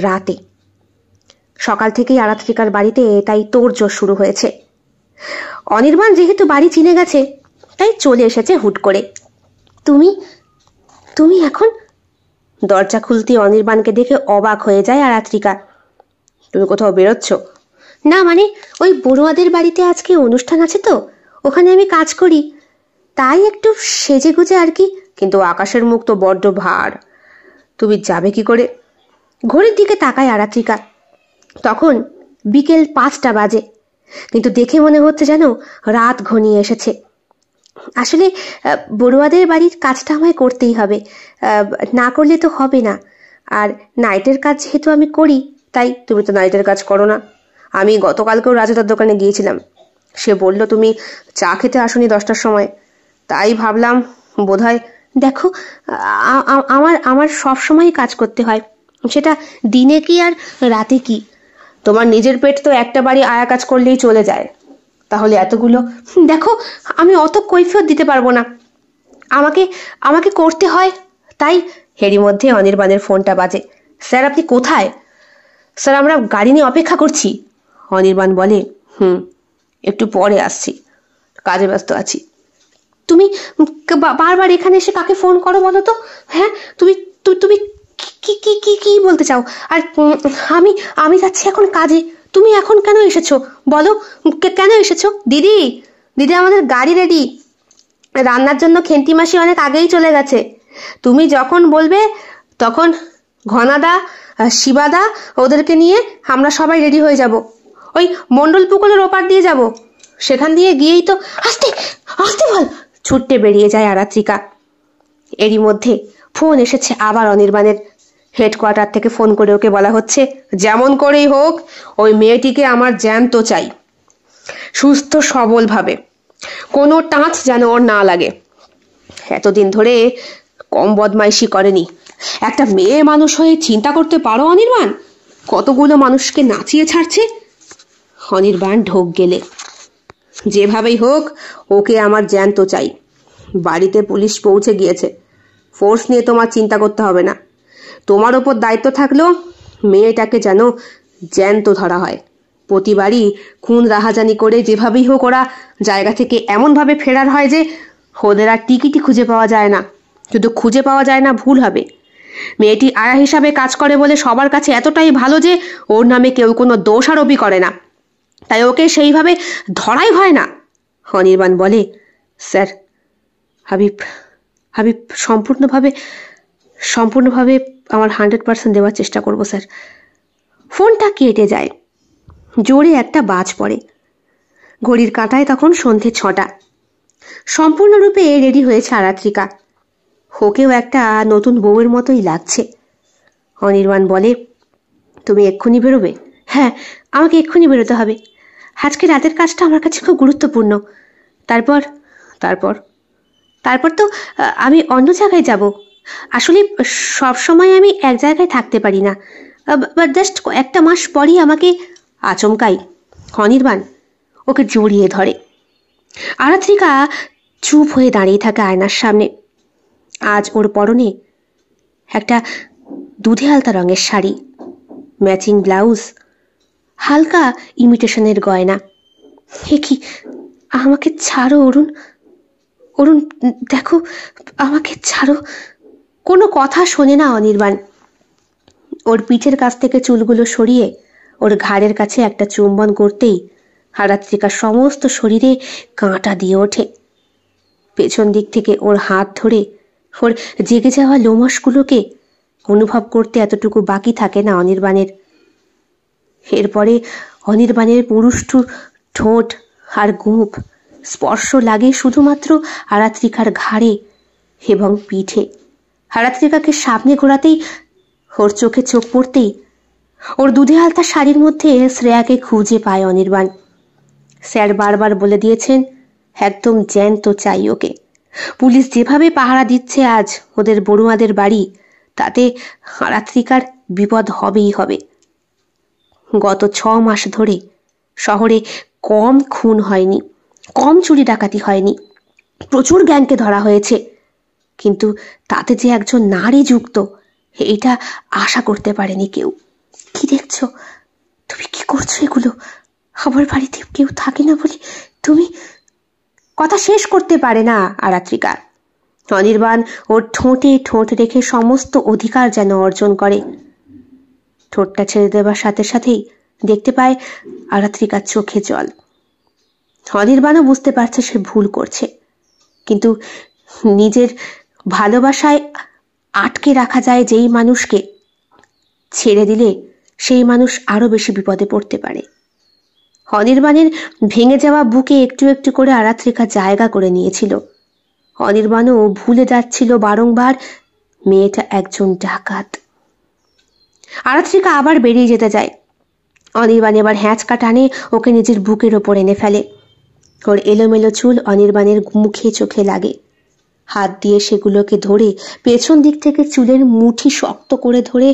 রাতে। সকাল থেকেই আরাত্রিকার বাড়িতে তাই তোড়জোড় শুরু হয়েছে। অনির্বাণ যেহেতু বাড়ি চিনে গেছে তাই চলে এসেছে হুট করে। তুমি তুমি এখন? দরজা খুলতে অনির্বাণকে দেখে অবাক হয়ে যায় আরাত্রিকা। তুমি কোথাও বেরোচ্ছ? না, মানে ওই বড়ুয়াদের বাড়িতে আজকে অনুষ্ঠান আছে তো, ওখানে আমি কাজ করি, তাই একটু সেজে গুজে আর কি। কিন্তু আকাশের মুখ তো বড্ড ভার, তুমি যাবে কি করে? ঘড়ির দিকে তাকায় আরাত্রিকা। তখন বিকেল 5টা বাজে, কিন্তু দেখে মনে হচ্ছে যেন রাত ঘনিয়ে এসেছে। আসলে বড়ুয়াদের বাড়ির কাজটা আমায় করতেই হবে, না করলে তো হবে না। আর নাইটের কাজ যেহেতু আমি করি, তাই। তুমি তো নাইটের কাজ করো না। আমি গতকালকেও রাজুদার দোকানে গিয়েছিলাম, সে বলল তুমি চা খেতে আসোনি 10টার সময়, তাই ভাবলাম বোধহয়। দেখো, আমার আমার সব সময় কাজ করতে হয়, সেটা দিনে কি আর রাতে কি। তোমার নিজের পেট তো একটা বাড়ি আয়া কাজ করলেই চলে যায়, তাহলে এতগুলো? দেখো, আমি অত কৈফিয়ত দিতে পারবো না, আমাকে আমাকে করতে হয় তাই। এরই মধ্যে অনির্বাণের ফোনটা বাজে। স্যার, আপনি কোথায়? স্যার, আমরা গাড়ি নিয়ে অপেক্ষা করছি। অনির্বাণ বলে, একটু পরে আসছি, কাজে ব্যস্ত আছি। তুমি বারবার এখানে এসে কাকে ফোন করো বলো তো? হ্যাঁ, তুমি তুমি কি কি কি কি বলতে চাও? আর আমি আমি যাচ্ছি এখন কাজে, তুমি এখন কেন এসেছো বলো? কেন এসেছো? দিদি দিদি আমাদের গাড়ি রেডি, রান্নার জন্য খেন্তি মাসি অনেক আগেই চলে গেছে। তুমি যখন বলবে তখন ঘনাদা, শিবাদা ওদেরকে নিয়ে আমরা সবাই রেডি হয়ে যাব। ওই মন্ডল পুকুরের ওপার দিয়ে যাব, সেখান দিয়ে গিয়েই তো। আস্তে আস্তে বল। ছুটতে বেরিয়ে যায় আরাত্রিকা। এরই মধ্যে ফোন এসেছে আবার অনির্বাণের। হেডকোয়ার্টার থেকে ফোন করে ওকে বলা হচ্ছে, যেমন করেই হোক ওই মেয়েটিকে আমার জ্যান্ত চাই, সুস্থ সবলভাবে, কোনো টাঁচ যেন ওর না লাগে। এতদিন ধরে কম বদমাইশি করেনি। একটা মেয়ে মানুষ হয়ে চিন্তা করতে পারো অনির্বাণ, কতগুলো মানুষকে নাচিয়ে ছাড়ছে। অনির্বাণ ঢোক গেলে, যেভাবেই হোক ওকে আমার জ্যান্ত চাই। বাড়িতে পুলিশ পৌঁছে গিয়েছে, ফোর্স নিয়ে তোমার চিন্তা করতে হবে না। তোমার ওপর দায়িত্ব থাকলো মেয়েটাকে যেন জ্যান্ত ধরা হয়। প্রতিবারই খুন রাহাজানি করে যেভাবেই হোক ওরা জায়গা থেকে এমনভাবে ফেরার হয় যে ওদের আর টিকিটই খুঁজে পাওয়া যায় না। শুধু খুঁজে পাওয়া যায় না ভুল হবে। মেয়েটি আয়া হিসাবে কাজ করে বলে সবার কাছে এতটাই ভালো যে ওর নামে কেউ কোনো দোষারোপই করে না, তাই ওকে সেইভাবে ধরাই হয় না। অনির্বাণ বলে, স্যার, হাবিব হাবিব সম্পূর্ণভাবে আমার 100% দেওয়ার চেষ্টা করব স্যার। ফোনটা কেটে যায়। জোরে একটা বাজ পড়ে। ঘড়ির কাঁটায় তখন সন্ধে 6টা। সম্পূর্ণরূপে রেডি হয়েছে আরাত্রিকা। ওকেও একটা নতুন বউয়ের মতোই লাগছে। অনির্বাণ বলে, তুমি এক্ষুনি বেরোবে? হ্যাঁ, আমাকে এক্ষুনি বেরোতে হবে, আজকে রাতের কাজটা আমার কাছে খুব গুরুত্বপূর্ণ। তারপর তারপর তারপর তো আমি অন্য জায়গায় যাব। আসলে সব সময় আমি এক জায়গায় থাকতে পারি না, জাস্ট একটা মাস পরই আমাকে। আচমকাই অনির্বাণ ওকে জড়িয়ে ধরে। আরাত্রিকা চুপ হয়ে দাঁড়িয়ে থাকে আয়নার সামনে। আজ ওর পরনে একটা দুধে আলতা রঙের শাড়ি, ম্যাচিং ব্লাউজ, হালকা ইমিটেশনের গয়না। হে কি, আমাকে ছাড়ো অরুণ, অরুণ দেখো, আমাকে ছাড়ো। কোনো কথা শোনে না অনির্বাণ। ওর পিঠের কাছ থেকে চুলগুলো সরিয়ে ওর ঘাড়ের কাছে একটা চুম্বন করতেই আরাত্রিকার সমস্ত শরীরে কাঁটা দিয়ে ওঠে। পেছন দিক থেকে ওর হাত ধরে ওর জেগে যাওয়া লোমশগুলোকে অনুভব করতে এতটুকু বাকি থাকে না অনির্বাণের। এরপরে অনির্বাণের পুরুষ্ঠু ঠোঁট আর গোঁফ স্পর্শ লাগে শুধুমাত্র আরাত্রিকার ঘাড়ে এবং পিঠে। আরাত্রিকাকে সামনে ঘোরাতেই ওর চোখে চোখ পড়তেই ওর দুধে আলতা শাড়ির মধ্যে শ্রেয়াকে খুঁজে পায় অনির্বাণ। স্যার বারবার বলে দিয়েছেন একদম জ্যান্ত চাই ওকে। পুলিশ যেভাবে পাহারা দিচ্ছে আজ ওদের বড়ুয়াদের বাড়ি, তাতে আরাত্রিকার বিপদ হবেই হবে। গত 6 মাস ধরে শহরে কম খুন হয়নি, কম চুরি ডাকাতি হয়নি, প্রচুর গ্যাংকে ধরা হয়েছে, কিন্তু তাতে যে একজন নারী যুক্ত এটা আশা করতে পারেনি কেউ। কি দেখছো? তুমি কি করছো এগুলো? আমার বাড়িতে কেউ থাকে না বলে তুমি? কথা শেষ করতে পারে না আরাত্রিকা। অনির্বাণ ওর ঠোঁটে ঠোঁট রেখে সমস্ত অধিকার যেন অর্জন করে। ঠোঁটটা ছেড়ে দেবার সাথে সাথেই দেখতে পায় আরাত্রিকার চোখে জল। অনির্বাণও বুঝতে পারছে সে ভুল করছে, কিন্তু নিজের ভালোবাসায় আটকে রাখা যায় যেই মানুষকে, ছেড়ে দিলে সেই মানুষ আরো বেশি বিপদে পড়তে পারে। অনির্বাণের ভেঙে যাওয়া বুকে একটু একটু করে আরাত্রিকা জায়গা করে নিয়েছিল। অনির্বাণও ভুলে যাচ্ছিল বারংবার মেয়েটা একজন ডাকাত। আরাত্রিকা আবার বেরিয়ে যেতে যায়। অনির্বাণ এবার হ্যাঁচকা টানে ওকে নিজের বুকের ওপর এনে ফেলে। ওর এলোমেলো চুল অনির্বাণের মুখে চোখে লাগে। হাত দিয়ে সেগুলোকে ধরে পেছন দিক থেকে চুলের মুঠি শক্ত করে ধরে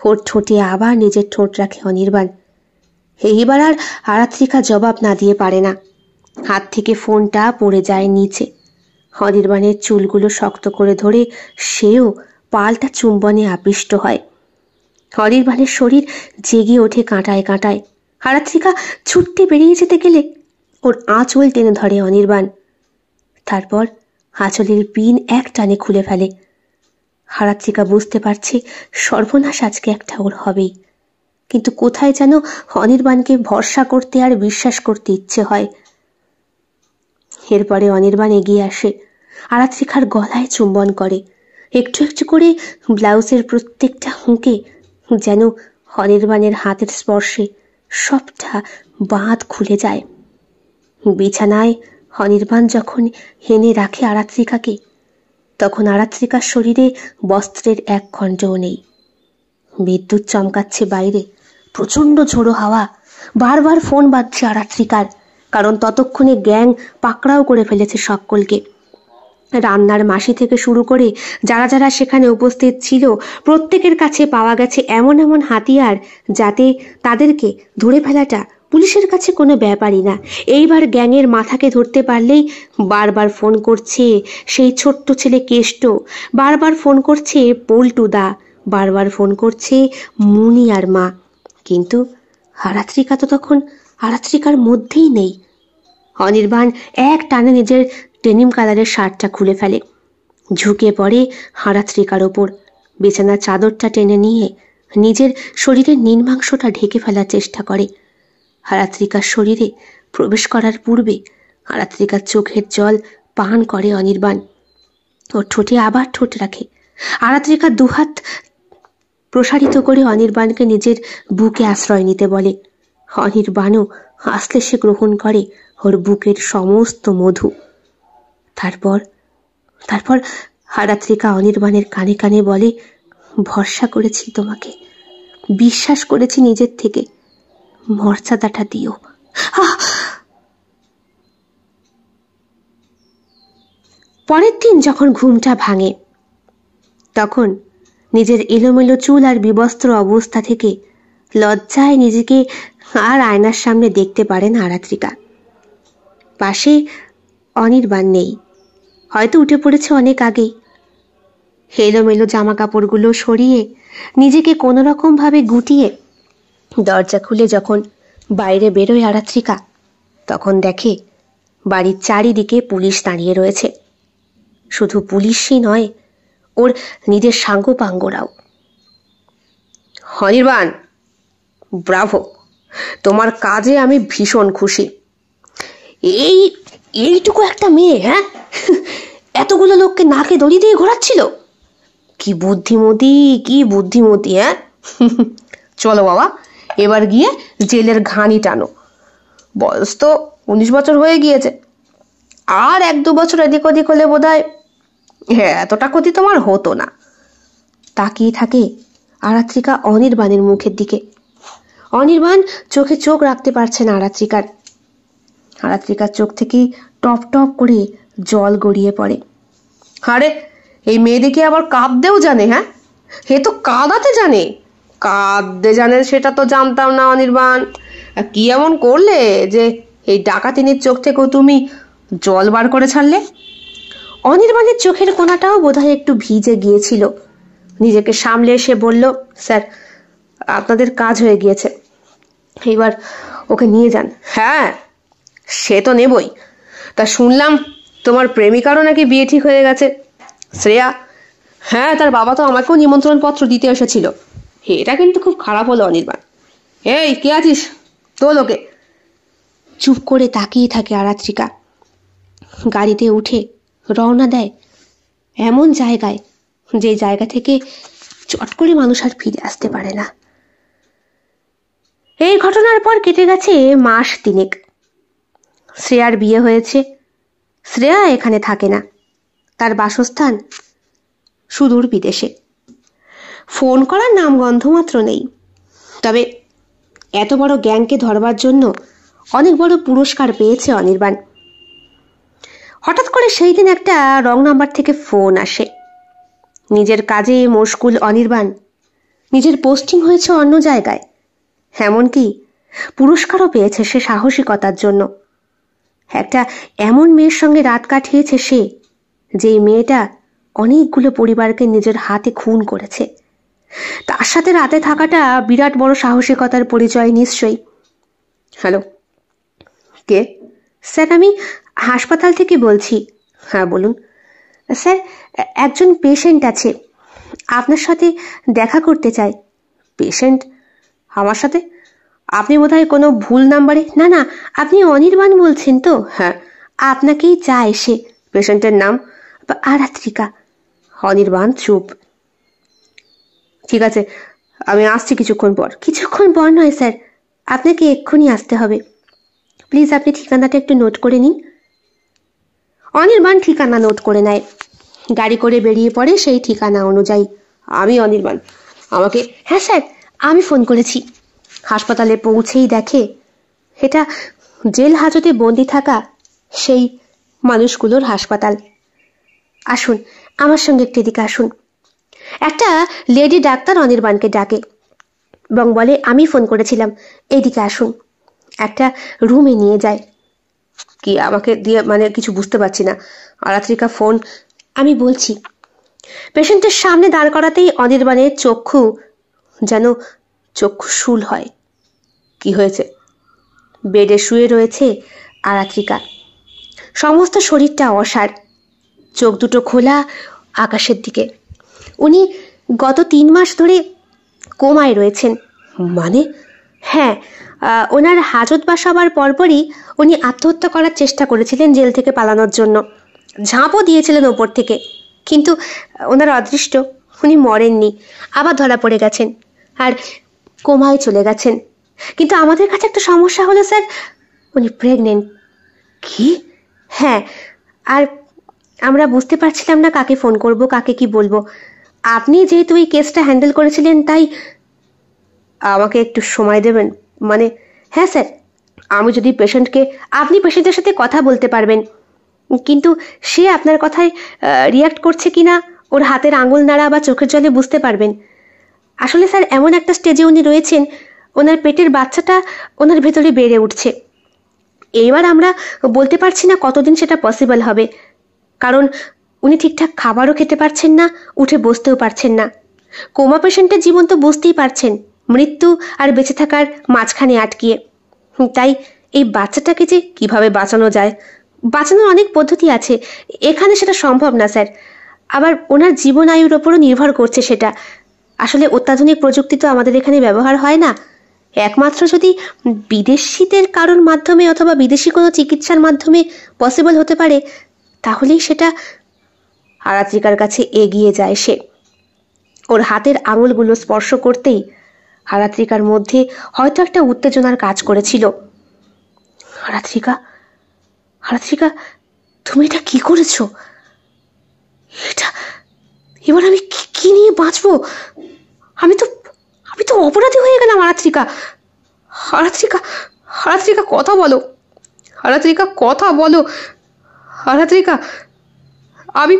ওর ঠোঁটে আবার নিজের ঠোঁট রাখে অনির্বাণ। এইবার আর আরাত্রিকা জবাব না দিয়ে পারে না। হাত থেকে ফোনটা পড়ে যায় নিচে। অনির্বাণের চুলগুলো শক্ত করে ধরে সেও পাল্টা চুম্বনে আবিষ্ট হয়। অনির্বাণের শরীর জেগে ওঠে কাঁটায় কাঁটায়। আরাত্রিকা ছুটতে বেরিয়ে যেতে গেলে ওর আঁচল টেনে ধরে অনির্বাণ। তারপর আঁচলের পিন এক টানে খুলে ফেলে। আরাত্রিকা বুঝতে পারছে সর্বনাশ আজকে একটা ওর হবেই, কিন্তু কোথায় যেন অনির্বাণকে ভরসা করতে আর বিশ্বাস করতে ইচ্ছে হয়। এরপরে অনির্বাণ এগিয়ে আসে, আরাত্রিকার গলায় চুম্বন করে, একটু একটু করে ব্লাউজের প্রত্যেকটা হুঁকে যেন অনির্বাণের হাতের স্পর্শে সবটা বাঁধ খুলে যায়। বিছানায় অনির্বাণ যখন হেনে রাখে আরাত্রিকাকে, তখন আরাত্রিকার শরীরে বস্ত্রের এক খণ্ডও নেই। বিদ্যুৎ চমকাচ্ছে বাইরে, প্রচন্ড ঝোড়ো হাওয়া। বারবার ফোন বাজছে আরাত্রিকার, কারণ ততক্ষণে গ্যাং পাকড়াও করে ফেলেছে সকলকে। রান্নার মাসি থেকে শুরু করে যারা যারা সেখানে উপস্থিত ছিল প্রত্যেকের কাছে পাওয়া গেছে এমন এমন হাতিয়ার যাতে তাদেরকে ধরে ফেলাটা পুলিশের কাছে কোনো ব্যাপারই না। এইবার গ্যাংয়ের মাথাকে ধরতে পারলেই বারবার ফোন করছে সেই ছোট্ট ছেলে কেষ্ট, বারবার ফোন করছে পল্টুদা, বারবার ফোন করছে মুনি আর মা। কিন্তু আরাত্রিকা তো তখন আরাত্রিকার মধ্যেই নেই। অনির্বাণ এক টানে নিজের ডেনিম কালারের শার্টটা খুলে ফেলে, ঝুঁকে পড়ে আরাত্রিকার ওপর, বিছানার চাদরটা টেনে নিয়ে নিজের শরীরের নিম্নাংশটা ঢেকে ফেলার চেষ্টা করে। আরাত্রিকার শরীরে প্রবেশ করার পূর্বে আরাত্রিকার চোখের জল পান করে অনির্বাণ। ওর ঠোঁটে আবার ঠোঁট রাখে। আরাত্রিকা দুহাত প্রসারিত করে অনির্বাণকে নিজের বুকে আশ্রয় নিতে বলে। অনির্বাণও আস্তে সে গ্রহণ করে ওর বুকের সমস্ত মধু। তারপর তারপর আরাত্রিকা অনির্বাণের কানে কানে বলে, ভরসা করেছি তোমাকে, বিশ্বাস করেছি নিজের থেকে, মর্যাদাটা দিও। পরের দিন যখন ঘুমটা ভাঙে, তখন নিজের এলোমেলো চুল আর বিবস্ত্র অবস্থা থেকে লজ্জায় নিজেকে আর আয়নার সামনে দেখতে পারে না আরাত্রিকা। পাশে অনির্বাণ নেই, হয়তো উঠে পড়েছে অনেক আগেই। এলোমেলো জামা কাপড়গুলো সরিয়ে নিজেকে কোনো রকমভাবে গুটিয়ে দরজা খুলে যখন বাইরে বেরোয় আরাত্রিকা, তখন দেখে বাড়ির চারিদিকে পুলিশ দাঁড়িয়ে রয়েছে। শুধু পুলিশই নয়, ওর নিজের সাঙ্গপাঙ্গরাও। অনির্বাণ, ব্রাভো, তোমার কাজে আমি ভীষণ খুশি। এইটুকু একটা মেয়ে, হ্যাঁ, এতগুলো লোককে নাকে দড়ি দিয়ে ঘোরাচ্ছিল। কি বুদ্ধিমতী, হ্যাঁ। চলো বাবা, এবার গিয়ে জেলের ঘানি টানো। বয়স তো 19 বছর হয়ে গিয়েছে, আর 1-2 বছর এদিক ওদিক হলে বোধহয় এতটা ক্ষতি তোমার হতো না। তাকিয়ে থাকে আরাত্রিকা অনির্বাণের মুখের দিকে। অনির্বাণ চোখে চোখ রাখতে পারছে না আরাত্রিকার। আরাত্রিকার চোখ থেকে টপ টপ করে জল গড়িয়ে পড়ে। আরে, এই মেয়ে দেখে আবার কাঁদতেও জানে? হ্যাঁ, হে তো কাঁদাতে জানে। কাঁদতে জানে সেটা তো জানতাম না অনির্বাণ। কি এমন করলে যে এই ডাকাতিনীর চোখ থেকেও তুমি জল বার করে ছাড়লে? অনির্বাণের চোখের কোণাটাও বোধহয় একটু ভিজে গিয়েছিল। নিজেকে সামলে এসে বলল, স্যার, আপনাদের কাজ হয়ে গিয়েছে, এবার ওকে নিয়ে যান। হ্যাঁ, সে তো নেবই। তা শুনলাম তোমার প্রেমিকারও নাকি বিয়ে ঠিক হয়ে গেছে, শ্রেয়া। হ্যাঁ, তার বাবা তো আমাকেও নিমন্ত্রণ পত্র দিতে এসেছিল। এটা কিন্তু খুব খারাপ হলো অনির্বাণ। এই, কে আছিস? তোল ওকে। চুপ করে তাকিয়ে থাকে আরাত্রিকা। গাড়িতে উঠে রওনা দেয় এমন জায়গায়, যে জায়গা থেকে চট করে মানুষ আর ফিরে আসতে পারে না। এই ঘটনার পর কেটে গেছে মাস 3। শ্রেয়ার বিয়ে হয়েছে। শ্রেয়া এখানে থাকে না, তার বাসস্থান সুদূর বিদেশে। ফোন করার নামগন্ধ মাত্র নেই। তবে এত বড় গ্যাংকে ধরবার জন্য অনেক বড় পুরস্কার পেয়েছে অনির্বাণ। হঠাৎ করে সেই দিন একটা রং নাম্বার থেকে ফোন আসে। নিজের কাজে মশগুল অনির্বাণ, নিজের পোস্টিং হয়েছে অন্য জায়গায়, এমনকি পুরস্কারও পেয়েছে সে সাহসিকতার জন্য। একটা এমন মেয়ের সঙ্গে রাত কাটিয়েছে সে, যেই মেয়েটা অনেকগুলো পরিবারকে নিজের হাতে খুন করেছে। তার সাথে রাতে থাকাটা বিরাট বড় সাহসিকতার পরিচয় নিশ্চয়ই। হ্যালো, কে? স্যার, আমি হাসপাতাল থেকে বলছি। হ্যাঁ, বলুন। স্যার, একজন পেশেন্ট আছে, আপনার সাথে দেখা করতে চাই। পেশেন্ট আমার সাথে? আপনি বোধহয় কোনো ভুল নাম্বারে। না না, আপনি অনির্বাণ বলছেন তো? হ্যাঁ, আপনাকেই চায় সে। পেশেন্টের নাম? আরাত্রিকা। অনির্বাণ চুপ। ঠিক আছে, আমি আসছি কিছুক্ষণ পর। কিছুক্ষণ পর নয় স্যার, আপনাকে এক্ষুনি আসতে হবে। প্লিজ আপনি ঠিকানাটা একটু নোট করে নিন। অনির্বাণ ঠিকানা নোট করে নেয়। গাড়ি করে বেরিয়ে পড়ে সেই ঠিকানা অনুযায়ী। আমি অনির্বাণ, আমাকে। হ্যাঁ স্যার, আমি ফোন করেছি। হাসপাতালে পৌঁছেই দেখে এটা জেল হাজতে বন্দি থাকা সেই মানুষগুলোর হাসপাতাল। আসুন, আমার সঙ্গে একটু এদিকে আসুন। একটা লেডি ডাক্তার অনির্বাণকে ডাকে এবং বলে, আমি ফোন করেছিলাম, এইদিকে আসুন। একটা রুমে নিয়ে যায়। কি আমাকে দিয়ে, মানে কিছু বুঝতে পারছি না। আরাত্রিকা ফোন। আমি বলছি। পেশেন্টের সামনে দাঁড় করাতেই অনির্বাণের চক্ষু যেন চক্ষুশূল হয়। কি হয়েছে? বেডে শুয়ে রয়েছে আরাত্রিকা। সমস্ত শরীরটা অসাড়, চোখ দুটো খোলা আকাশের দিকে। উনি গত 3 মাস ধরে কোমায় রয়েছেন। মানে? হ্যাঁ, ওনার হাজতবাস হবার পরপরই উনি আত্মহত্যা করার চেষ্টা করেছিলেন জেল থেকে পালানোর জন্য। ঝাঁপও দিয়েছিলেন ওপর থেকে, কিন্তু ওনার অদৃষ্ট, উনি মরেননি, আবার ধরা পড়ে গেছেন আর কোমায় চলে গেছেন। কিন্তু আমাদের কাছে একটা সমস্যা হলো স্যার, উনি প্রেগনেন্ট। কি? হ্যাঁ, আর আমরা বুঝতে পারছিলাম না কাকে ফোন করব, কাকে কি বলবো। আপনি যেহেতু এই কেসটা হ্যান্ডেল করেছিলেন, তাই আমাকে একটু সময় দেবেন। মানে? হ্যাঁ স্যার, আমি যদি পেশেন্টকে, আপনি পেশেন্টের সাথে কথা বলতে পারবেন, কিন্তু সে আপনার কথায় রিয়াক্ট করছে কিনা ওর হাতের আঙুল নাড়া বা চোখের জলে বুঝতে পারবেন। আসলে স্যার এমন একটা স্টেজে উনি রয়েছেন, ওনার পেটের বাচ্চাটা ওনার ভেতরে বেড়ে উঠছে। এইবার আমরা বলতে পারছি না কতদিন সেটা পসিবল হবে, কারণ উনি ঠিকঠাক খাবারও খেতে পারছেন না, উঠে বসতেও পারছেন না। কোমা পেশেন্টের জীবন তো বুঝতেই পারছেন, মৃত্যু আর বেঁচে থাকার মাঝখানে আটকিয়ে। তাই এই বাচ্চাটাকে যে কিভাবে বাঁচানো যায়, বাঁচানোর অনেক পদ্ধতি আছে, এখানে সেটা সম্ভব না স্যার। আবার ওনার জীবন আয়ুর ওপরও নির্ভর করছে সেটা। আসলে অত্যাধুনিক প্রযুক্তি তো আমাদের এখানে ব্যবহার হয় না। একমাত্র যদি বিদেশিদের কারোর মাধ্যমে অথবা বিদেশি কোনো চিকিৎসার মাধ্যমে পসিবল হতে পারে, তাহলেই সেটা। আরাত্রিকার কাছে এগিয়ে যায় সে। ওর হাতের আঙুলগুলো স্পর্শ করতেই আরাত্রিকার মধ্যে হয়তো একটা উত্তেজনার কাজ করেছিল। আরাত্রিকা, আরাত্রিকা, তুমি এটা কি করেছো? এটা এবার আমি কি নিয়ে বাঁচবো? আমি তো অপরাধী হয়ে গেলাম। আরাত্রিকা, আরাত্রিকা, আরাত্রিকা, কথা বলো। আরাত্রিকা, কথা বলো। আরাত্রিকা, আমি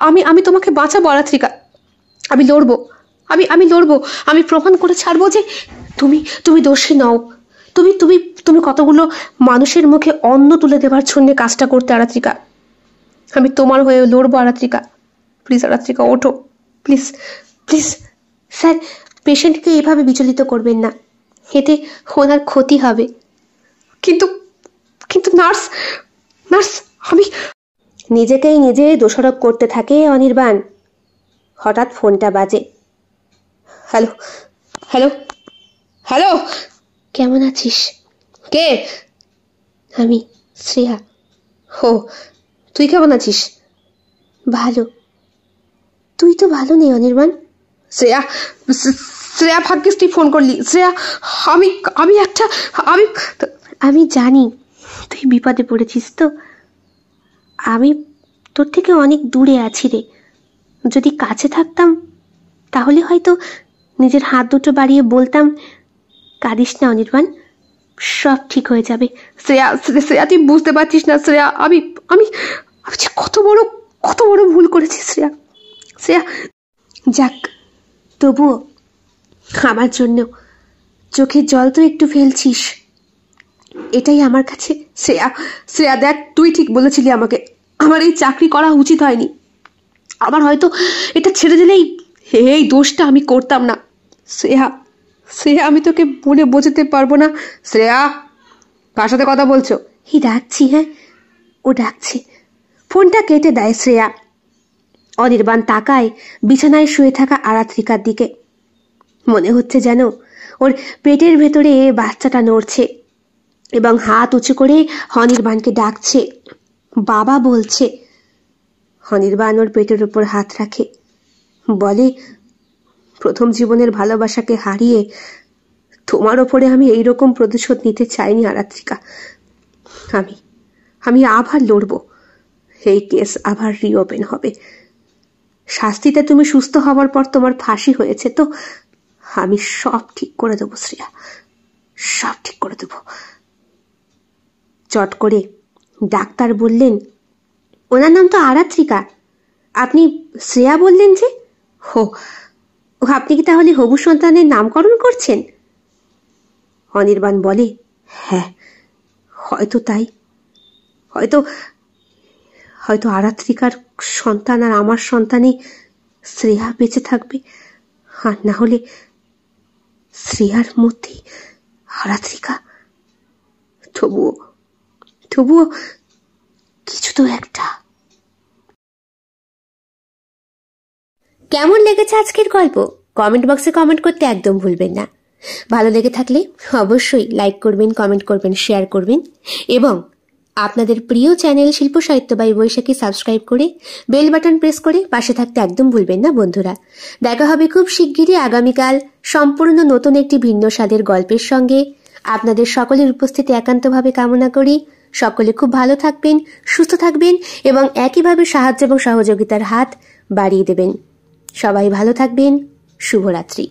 আমি আমি তোমাকে বাঁচাবো। আরাত্রিকা, আমি লড়বো, আমি লড়বো। আমি প্রমাণ করে ছাড়বো যে তুমি দোষী নও। তুমি তুমি তুমি কতগুলো মানুষের মুখে অন্ন তুলে দেওয়ার জন্য কাজটা করতে। আরাত্রিকা, আমি তোমার হয়ে লড়বো। আরাত্রিকা, প্লিজ আরাত্রিকা, ওঠো, প্লিজ প্লিজ। স্যার, পেশেন্টকে এভাবে বিচলিত করবেন না, এতে ওনার ক্ষতি হবে। কিন্তু কিন্তু নার্স, নার্স, আমি। নিজেকেই নিজে দোষারোপ করতে থাকে অনির্বাণ। হঠাৎ ফোনটা বাজে। হ্যালো, হ্যালো, হ্যালো, কেমন আছিস? কে? আমি, শ্রেয়া। ও, তুই কেমন আছিস? ভালো। তুই তো ভালো নেই অনির্বাণ। শ্রেয়া, শ্রেয়া, ভাগ্যিস তুই ফোন করলি। শ্রেয়া, আমি আমি একটা আমি আমি জানি তুই বিপদে পড়েছিস। তো আমি তোর থেকে অনেক দূরে আছি রে। যদি কাছে থাকতাম তাহলে হয়তো নিজের হাত দুটো বাড়িয়ে বলতাম, কাঁদিস না অনির্বাণ, সব ঠিক হয়ে যাবে। শ্রেয়া, শ্রেয়া, তুই বুঝতে পারছিস না। শ্রেয়া, আমি আমি আমি যে কত বড় ভুল করেছি। শ্রেয়া, শ্রেয়া, যাক, তবুও আমার জন্য চোখের জল তো একটু ফেলছিস, এটাই আমার কাছে। শ্রেয়া, শ্রেয়া, দেখ, তুই ঠিক বলেছিলি আমাকে, আমার এই চাকরি করা উচিত হয়নি। আমার হয়তো এটা ছেড়ে দিলেই এই দোষটা আমি করতাম না। শ্রেয়া, শ্রেয়া, আমি তোকে বলে বোঝাতে পারবো না। শ্রেয়া, কার সাথে কথা বলছো? এই ডাকছি। হ্যাঁ, ও ডাকছে। ফোনটা কেটে দেয় শ্রেয়া। অনির্বাণ তাকায় বিছানায় শুয়ে থাকা আরাত্রিকার দিকে। মনে হচ্ছে যেন ওর পেটের ভেতরে বাচ্চাটা নড়ছে এবং হাত উঁচু করে অনির্বাণকে ডাকছে, বাবা বলছে। অনির্বাণ ওর পেটের উপর হাত রাখে, বলে, প্রথম জীবনের ভালোবাসাকে হারিয়ে তোমার ওপরে আমি এইরকম প্রতিশোধ নিতে চাইনি আরাত্রিকা। আমি আবার লড়বো। এই কেস আবার রিওপেন হবে। শাস্তিতে তুমি সুস্থ হওয়ার পর তোমার ফাঁসি হয়েছে তো, আমি সব ঠিক করে দেবো শ্রেয়া, সব ঠিক করে দেবো। চট করে ডাক্তার বললেন, ওনার নাম তো আরাত্রিকা, আপনি শ্রেয়া বললেন যে? হো, আপনি কি তাহলে হবু সন্তানের নামকরণ করছেন? অনির্বাণ বলে, হ্যাঁ, হয়তো তাই। হয়তো আরাত্রিকার সন্তান আর আমার সন্তানই শ্রেয়া বেঁচে থাকবে, আর না হলে শ্রেয়ার মধ্যে আরাত্রিকা। তবুও কিছু তো একটা। কেমন লেগেছে আজকের গল্প? কমেন্ট বক্সে কমেন্ট করতে একদম ভুলবেন না। ভালো লেগে থাকলে অবশ্যই লাইক করবেন, কমেন্ট করবেন, শেয়ার করবেন এবং আপনাদের প্রিয় চ্যানেল শিল্প সাহিত্য বাই বৈশাখী সাবস্ক্রাইব করে বেল বাটন প্রেস করে পাশে থাকতে একদম ভুলবেন না বন্ধুরা। দেখা হবে খুব শিগগিরই আগামীকাল সম্পূর্ণ নতুন একটি ভিন্ন স্বাদের গল্পের সঙ্গে। আপনাদের সকলের উপস্থিতি একান্তভাবে কামনা করি। সকলে খুব ভালো থাকবেন, সুস্থ থাকবেন এবং একইভাবে সাহায্য এবং সহযোগিতার হাত বাড়িয়ে দেবেন। সবাই ভালো থাকবেন। শুভরাত্রি।